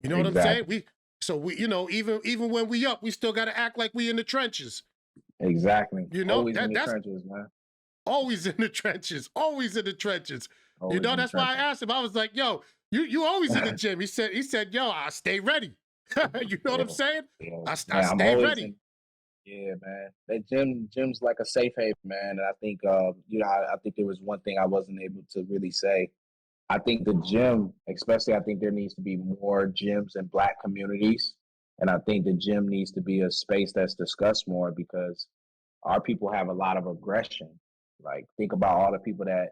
You know what I'm saying? We you know, even when we up, we still got to act like we in the trenches. Exactly. You know, always in the trenches, man. Always in the trenches. Always in the trenches. Always, you know, that's why I asked him. I was like, yo, you always in the gym. He said, yo, I stay ready. You know what I'm saying? I stay ready. Yeah, man. That gym's like a safe haven, man. And I think, you know, I think there was one thing I wasn't able to really say. I think the gym, especially, I think there needs to be more gyms in Black communities. And I think the gym needs to be a space that's discussed more because our people have a lot of aggression. Like, think about all the people that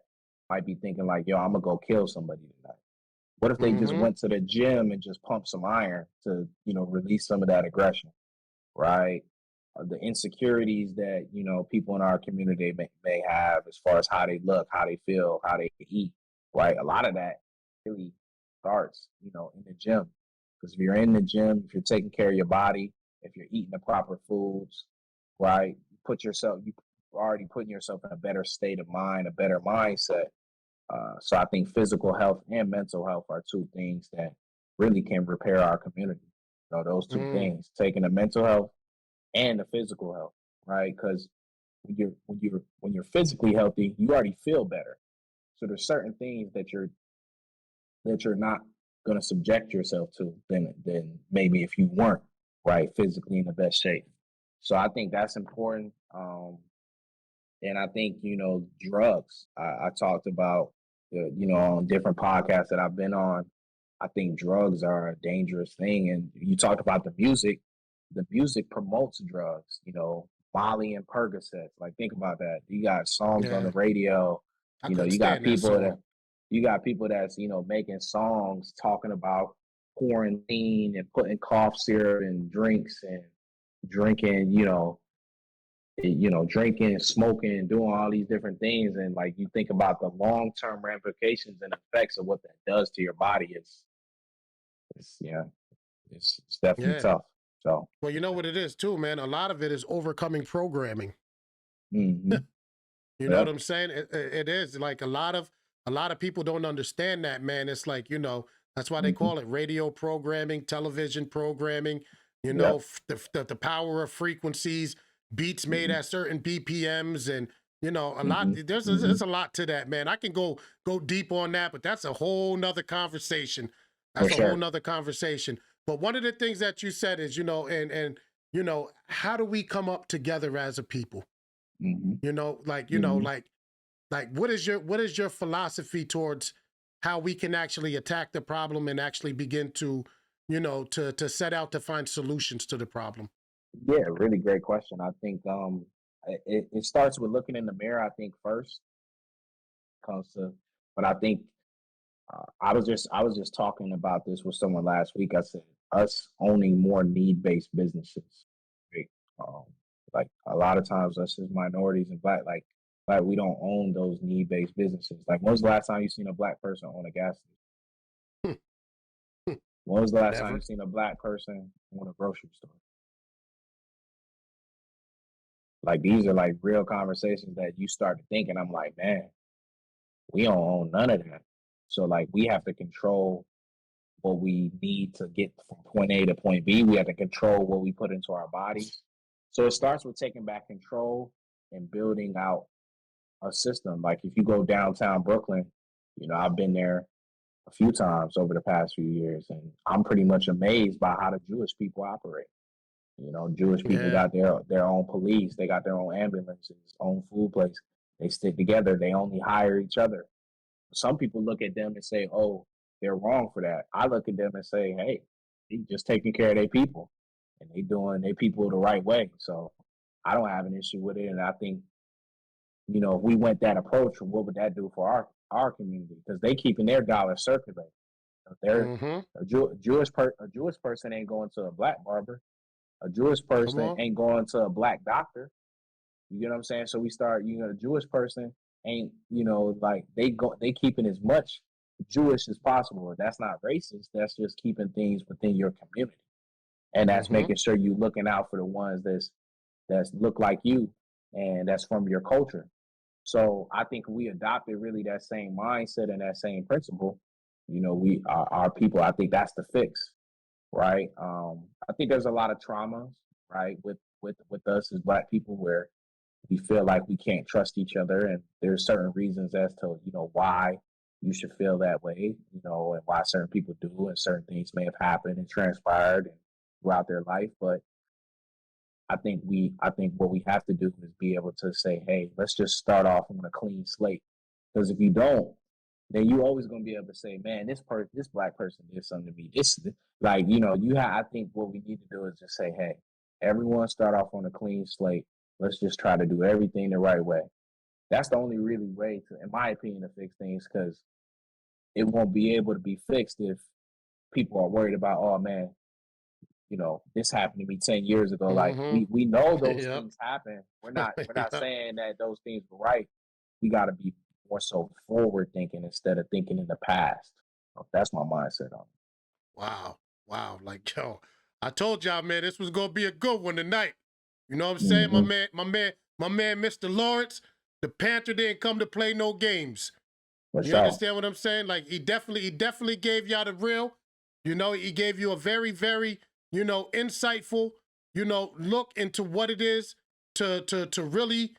might be thinking like, yo, I'm going to go kill somebody tonight. What if they just went to the gym and just pumped some iron to, you know, release some of that aggression, right? The insecurities that, you know, people in our community may have as far as how they look, how they feel, how they eat, right? A lot of that really starts, you know, in the gym. Because if you're in the gym, if you're taking care of your body, if you're eating the proper foods, right, you already putting yourself in a better state of mind, a better mindset. So I think physical health and mental health are two things that really can repair our community. So those two things, taking the mental health and the physical health, right? Because when you're physically healthy, you already feel better. So there's certain things that you're not going to subject yourself to than maybe if you weren't right physically in the best shape. So I think that's important. And I think, you know, drugs. I talked about, you know, on different podcasts that I've been on. I think drugs are a dangerous thing. And you talked about the music. The music promotes drugs, you know, Molly and Percocets. Like, think about that. You got songs on the radio. You know, you got people that's, you know, making songs talking about quarantine and putting cough syrup in drinks and drinking, drinking, smoking, doing all these different things. And like, you think about the long-term ramifications and effects of what that does to your body. It's definitely tough. So, well, you know what it is too, man. A lot of it is overcoming programming. Mm-hmm. You know what I'm saying? It is like a lot of people don't understand that, man. It's like, you know, that's why they call it radio programming, television programming, you know, the power of frequencies, beats made at certain BPMs and You know, a lot. Hmm. There's a lot to that, man. I can go deep on that, but that's a whole nother conversation. For That's a whole sure. nother conversation. But one of the things that you said is, you know, and you know, how do we come up together as a people? Hmm. You know, Hmm. like what is your philosophy towards how we can actually attack the problem and actually begin to, you know, to set out to find solutions to the problem? Yeah, really great question. I think it starts with looking in the mirror. I think first comes to, but I think I was just talking about this with someone last week. I said us owning more need based businesses, right? Um, like a lot of times us as minorities and black we don't own those need based businesses. Like when was the last time you seen a black person own a gas station? When was the last time you Never. seen a black person own a grocery store? Like these are like real conversations that you start to think, and I'm like, man, we don't own none of that. So like we have to control what we need to get from point A to point B. We have to control what we put into our bodies. So it starts with taking back control and building out a system. Like if you go downtown Brooklyn, you know, I've been there a few times over the past few years, and I'm pretty much amazed by how the Jewish people operate. You know, Jewish people Yeah. got their own police, they got their own ambulances, own food place. They stick together. They only hire each other. Some people look at them and say, "Oh, they're wrong for that." I look at them and say, "Hey, they just taking care of their people, and they doing their people the right way." So I don't have an issue with it, and I think if we went that approach, what would that do for our community? Because they keeping their dollars circulating. They're Mm-hmm. a Jewish person ain't going to a black barber. A Jewish Come person on. ain't going to a black doctor. You get what I'm saying? So we start, the Jewish person ain't, like they keeping as much Jewish as possible. That's not racist. That's just keeping things within your community. And that's Mm-hmm. making sure you looking out for the ones that's look like you and that's from your culture. So I think we adopted really that same mindset and that same principle. We our people, I think that's the fix, right? I think there's a lot of traumas, right, with us as black people where we feel like we can't trust each other, and there's certain reasons as to why you should feel that way, and why certain people do, and certain things may have happened and transpired throughout their life. But I think what we have to do is be able to say, hey, let's just start off on a clean slate. Because if you don't, then you always gonna be able to say, man, this black person did something to me. This like I think what we need to do is just say, hey, everyone start off on a clean slate. Let's just try to do everything the right way. That's the only really way to, in my opinion, to fix things, because it won't be able to be fixed if people are worried about, oh man, this happened to me 10 years ago. Like Mm-hmm. we know those Yep. things happen. We're not Yep. saying that those things were right. We got to be more so forward thinking instead of thinking in the past. That's my mindset on it. Wow. Wow. Like, yo, I told y'all, man, this was gonna be a good one tonight. You know what I'm saying? Mm-hmm. My man, Mr. Lawrence, the Panther didn't come to play no games. For You sure. understand what I'm saying? Like he definitely gave y'all the real. You know, he gave you a very, very, insightful, look into what it is to really,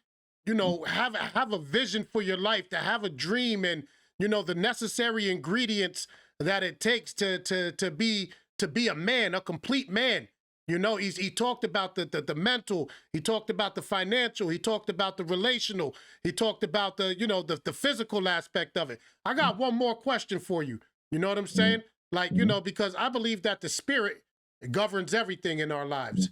have a vision for your life, to have a dream and, the necessary ingredients that it takes to be a man, a complete man. You know, he talked about the mental, he talked about the financial, he talked about the relational, he talked about the physical aspect of it. I got one more question for you. You know what I'm saying? Like, Mm-hmm. because I believe that the spirit governs everything in our lives.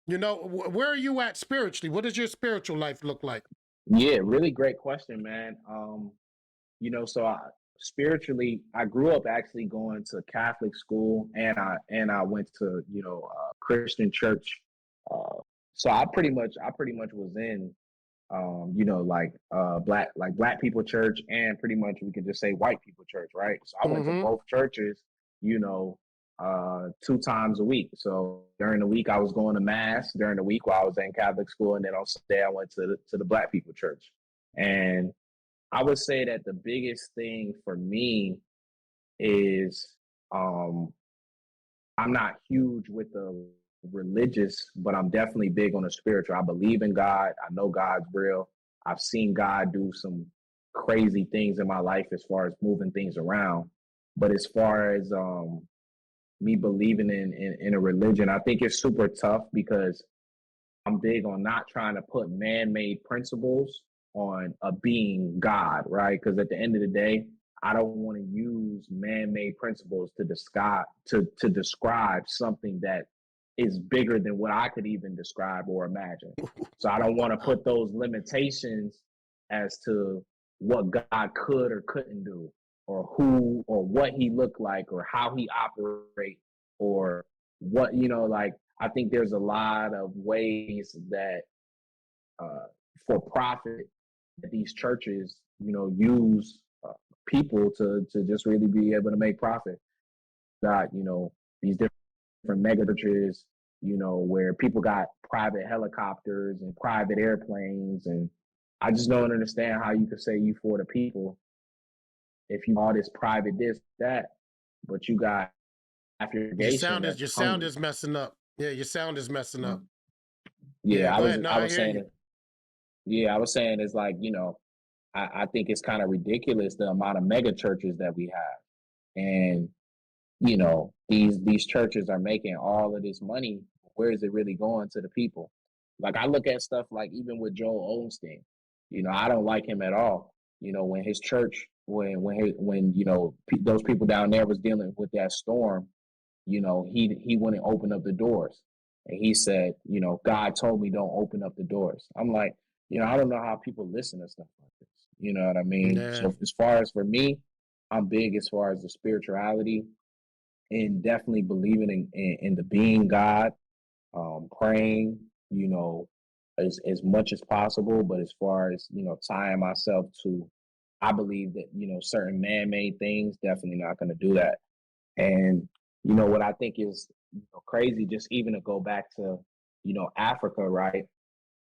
You know, where are you at spiritually? What does your spiritual life look like? Yeah, really great question, man. So spiritually, I grew up actually going to Catholic school, and I went to Christian church. Uh, so I pretty much was in black people church, and pretty much we could just say white people church, right? So I went to Mm-hmm. both churches, you know, 2 times a week. So during the week I was going to mass during the week while I was in Catholic school, and then on Sunday I went to the black people church. And I would say that the biggest thing for me is um, I'm not huge with the religious, but I'm definitely big on the spiritual. I believe in God. I know God's real. I've seen God do some crazy things in my life as far as moving things around. But as far as me believing in a religion, I think it's super tough because I'm big on not trying to put man-made principles on a being God, right? Because at the end of the day, I don't want to use man-made principles to describe something that is bigger than what I could even describe or imagine. So I don't want to put those limitations as to what God could or couldn't do, or who or what he looked like, or how he operates, or what, like, I think there's a lot of ways that for profit that these churches, use people to just really be able to make profit. Got, these different mega churches, where people got private helicopters and private airplanes. And I just don't understand how you could say you for the people if you all this private this, that, but you got Your affiliation sound that's is your sound hungry. is messing up. Yeah, your sound is messing up. Yeah, Yeah, go ahead. No, I I was hear saying you. it. Yeah, I was saying it's like, I think it's kind of ridiculous the amount of mega churches that we have. And, these churches are making all of this money. Where is it really going to the people? Like, I look at stuff like even with Joel Osteen, I don't like him at all. When his church, those people down there was dealing with that storm, he went and opened up the doors. And he said, God told me don't open up the doors. I'm like, I don't know how people listen to stuff like this. You know what I mean? Yeah. So as far as for me, I'm big as far as the spirituality and definitely believing in the being God, praying, as much as possible. But as far as, tying myself to, I believe that, certain man-made things, definitely not going to do that. And, what I think is crazy, just even to go back to, Africa, right?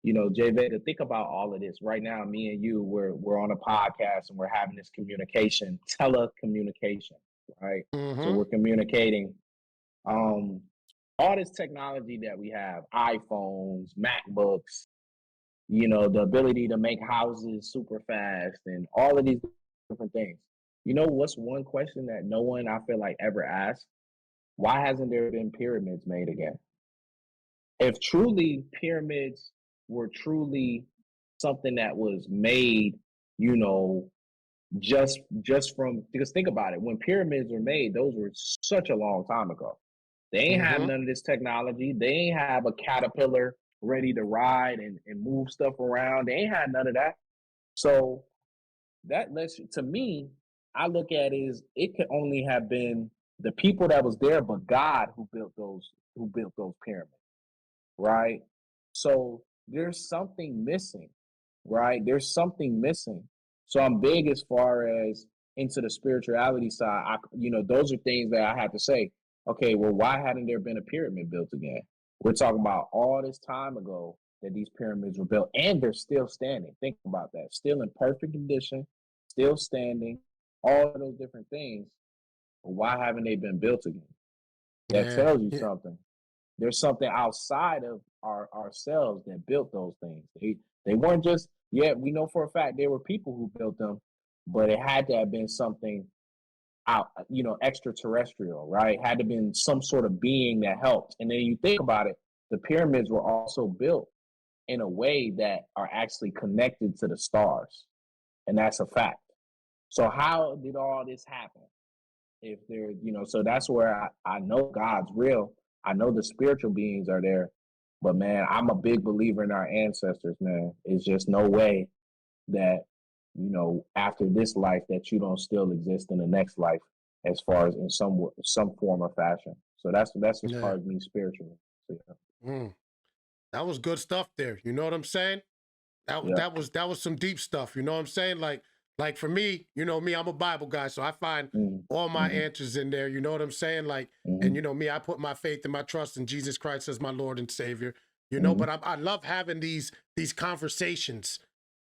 Jay Vega, think about all of this. Right now, me and you, we're on a podcast and we're having this communication, telecommunication, right? So Mm-hmm. we're communicating. Um, all this technology that we have, iPhones, MacBooks, the ability to make houses super fast and all of these different things. What's one question that no one, I feel like, ever asked? Why hasn't there been pyramids made again? If truly pyramids were truly something that was made, you know, just from, because think about it, when pyramids were made, those were such a long time ago. They ain't have Mm-hmm. none of this technology. They ain't have a caterpillar ready to ride and move stuff around. They ain't had none of that. So that lets you, to me, I look at it as it could only have been the people that was there, but God who built those pyramids, right? So there's something missing, right? There's something missing. So I'm big as far as into the spirituality side. Those are things that I have to say. Okay, well, why hadn't there been a pyramid built again? We're talking about all this time ago that these pyramids were built, and they're still standing. Think about that. Still in perfect condition, still standing, all of those different things. Why haven't they been built again? That Yeah. tells you Yeah. something. There's something outside of ourselves that built those things. They weren't just, yeah, we know for a fact there were people who built them, but it had to have been something out, extraterrestrial, right? Had to have been some sort of being that helped. And then you think about it, the pyramids were also built in a way that are actually connected to the stars. And that's a fact. So how did all this happen? If they're, so that's where I know God's real. I know the spiritual beings are there, but man, I'm a big believer in our ancestors, man. It's just no way that, after this life that you don't still exist in the next life, as far as in some form or fashion. So that's as Yeah. far as me spiritually. So, Mm. That was good stuff there. You know what I'm saying? yeah. That was some deep stuff. You know what I'm saying? Like for me, me, I'm a Bible guy, so I find all my Mm-hmm. answers in there. You know what I'm saying? Like, and Mm-hmm. me, I put my faith and my trust in Jesus Christ as my Lord and Savior. Mm-hmm. But I love having these conversations,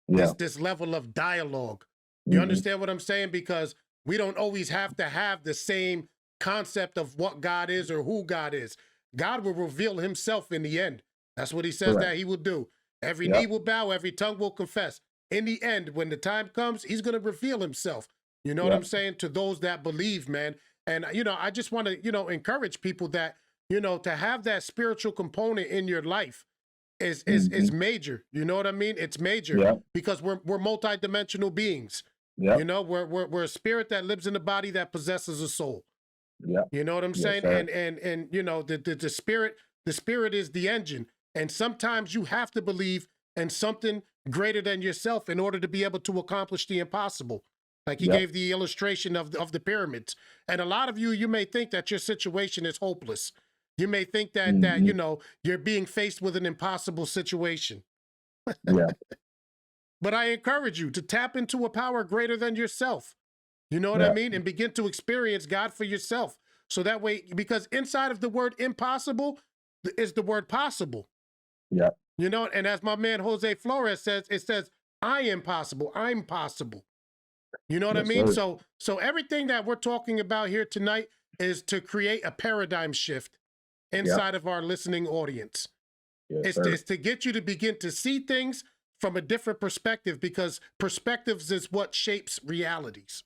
Yeah. this level of dialogue. You Mm-hmm. understand what I'm saying? Because we don't always have to have the same concept of what God is or who God is. God will reveal himself in the end. That's what he says Correct. that he will do. Every knee Yep. will bow, every tongue will confess in the end, when the time comes, he's going to reveal himself. You know what I'm saying? To those that believe, man. And, you know, I just want to, you know, encourage people that, you know, to have that spiritual component in your life is major. You know what I mean? It's major because we're multidimensional beings. You know, we're a spirit that lives in a body that possesses a soul. You know what I'm saying? And you know, the spirit is the engine. And sometimes you have to believe in something greater than yourself in order to be able to accomplish the impossible. Like he gave the illustration of the pyramids. And a lot of you may think that your situation is hopeless. You may think that that, you know, you're being faced with an impossible situation. But I encourage you to tap into a power greater than yourself. You know what I mean? And begin to experience God for yourself. So that way, because inside of the word impossible is the word possible. You know, and as my man Jose Flores says, it says, I am possible. I'm possible. You know what I mean? So everything that we're talking about here tonight is to create a paradigm shift inside of our listening audience. It's to get you to begin to see things from a different perspective, because perspectives is what shapes realities.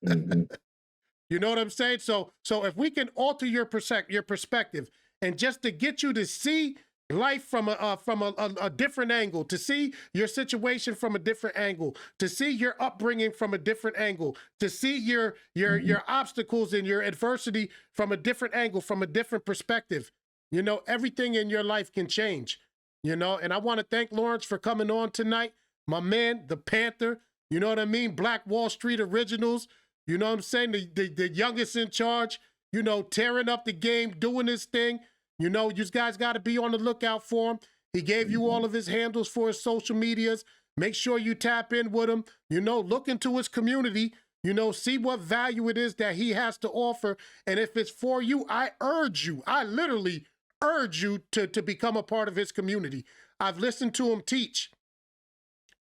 You know what I'm saying? So if we can alter your perspective, and just to get you to see life from a different angle, to see your situation from a different angle, to see your upbringing from a different angle, to see your obstacles and your adversity from a different angle, from a different perspective, you know, everything in your life can change, you know. And I want to thank Lawrence for coming on tonight, my man, the Panther, you know what I mean? Black Wall Street Originals, you know what I'm saying? The youngest in charge, you know, tearing up the game, doing his thing. You know, you guys got to be on the lookout for him. He gave you all of his handles for his social medias. Make sure you tap in with him. You know, look into his community. You know, see what value it is that he has to offer. And if it's for you, I literally urge you to become a part of his community. I've listened to him teach,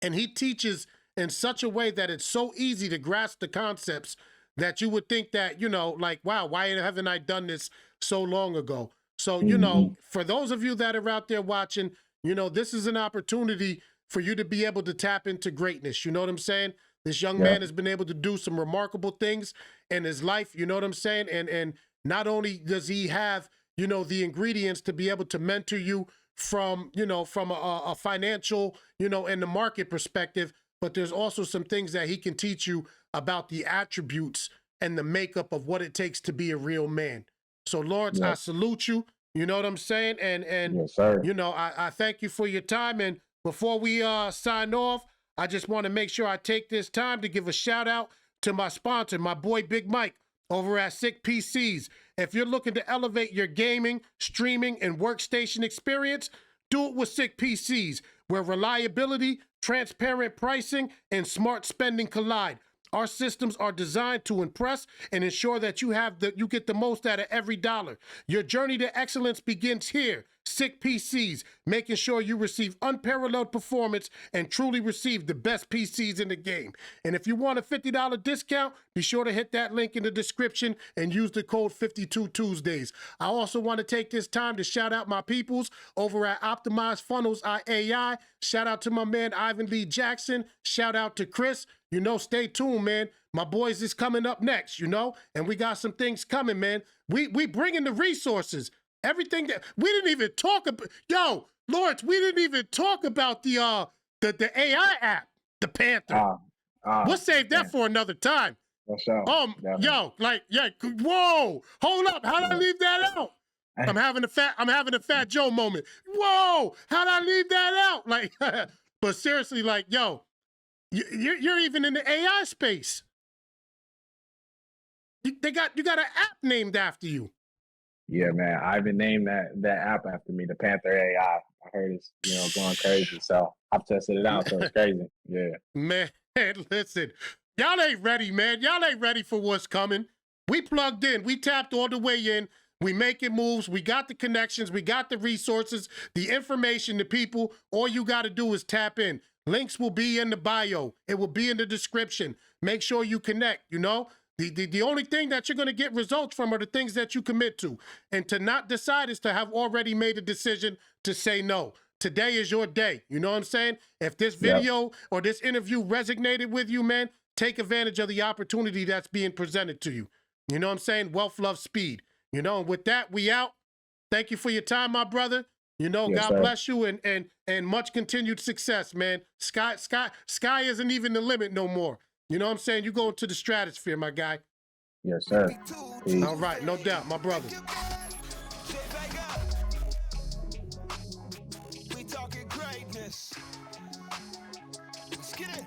and he teaches in such a way that it's so easy to grasp the concepts that you would think that, you know, like, wow, why haven't I done this so long ago? So, you know, for those of you that are out there watching, you know, this is an opportunity for you to be able to tap into greatness. You know what I'm saying? This young man has been able to do some remarkable things in his life. You know what I'm saying? And not only does he have, you know, the ingredients to be able to mentor you from, you know, from a financial, you know, and the market perspective, but there's also some things that he can teach you about the attributes and the makeup of what it takes to be a real man. So, Lawrence, I salute you. You know what I'm saying? And Yes, sir. you know, I thank you for your time. And before we sign off, I just want to make sure I take this time to give a shout out to my sponsor, my boy Big Mike over at SIKPCs. If you're looking to elevate your gaming, streaming, and workstation experience, do it with SIKPCs, where reliability, transparent pricing, and smart spending collide. Our systems are designed to impress and ensure that you get the most out of every dollar. Your journey to excellence begins here. SIKPCs, making sure you receive unparalleled performance and truly receive the best PCs in the game. And if you want a $50 discount, be sure to hit that link in the description and use the code 52Tuesdays. I also want to take this time to shout out my peoples over at Optimized Funnels AI. Shout out to my man Ivan Lee Jackson. Shout out to Chris. You know, stay tuned, man. My boys is coming up next, you know, and we got some things coming, man. We bringing the resources. Everything that we didn't even talk about. Yo, Lawrence, we didn't even talk about the AI app, the Panther. We'll save that for another time. Sure. Yo, like, yeah, whoa, hold up. How'd I leave that out? I'm having a Fat Joe moment. Whoa, how'd I leave that out? Like, but seriously, like, yo, you're even in the AI space. You got an app named after you. Yeah, man. Ivan named that app after me, the Panther AI. I heard it's, you know, going crazy. So I've tested it out, so it's crazy. Yeah. Man, listen. Y'all ain't ready, man. Y'all ain't ready for what's coming. We plugged in. We tapped all the way in. We making moves. We got the connections. We got the resources, the information, the people. All you got to do is tap in. Links will be in the bio. It will be in the description. Make sure you connect, you know? The only thing that you're going to get results from are the things that you commit to. And to not decide is to have already made a decision to say no. today is your day. You know what I'm saying? If this video or this interview resonated with you, man, take advantage of the opportunity that's being presented to you. You know what I'm saying? Wealth, love, speed. You know, and with that, we out. Thank you for your time, my brother. You know, Yes, God sir. bless you and much continued success, man. Sky isn't even the limit no more. You know what I'm saying? You go into the stratosphere, my guy. Yes, sir. Peace. All right, no doubt, my brother. We talking greatness. Let's get it.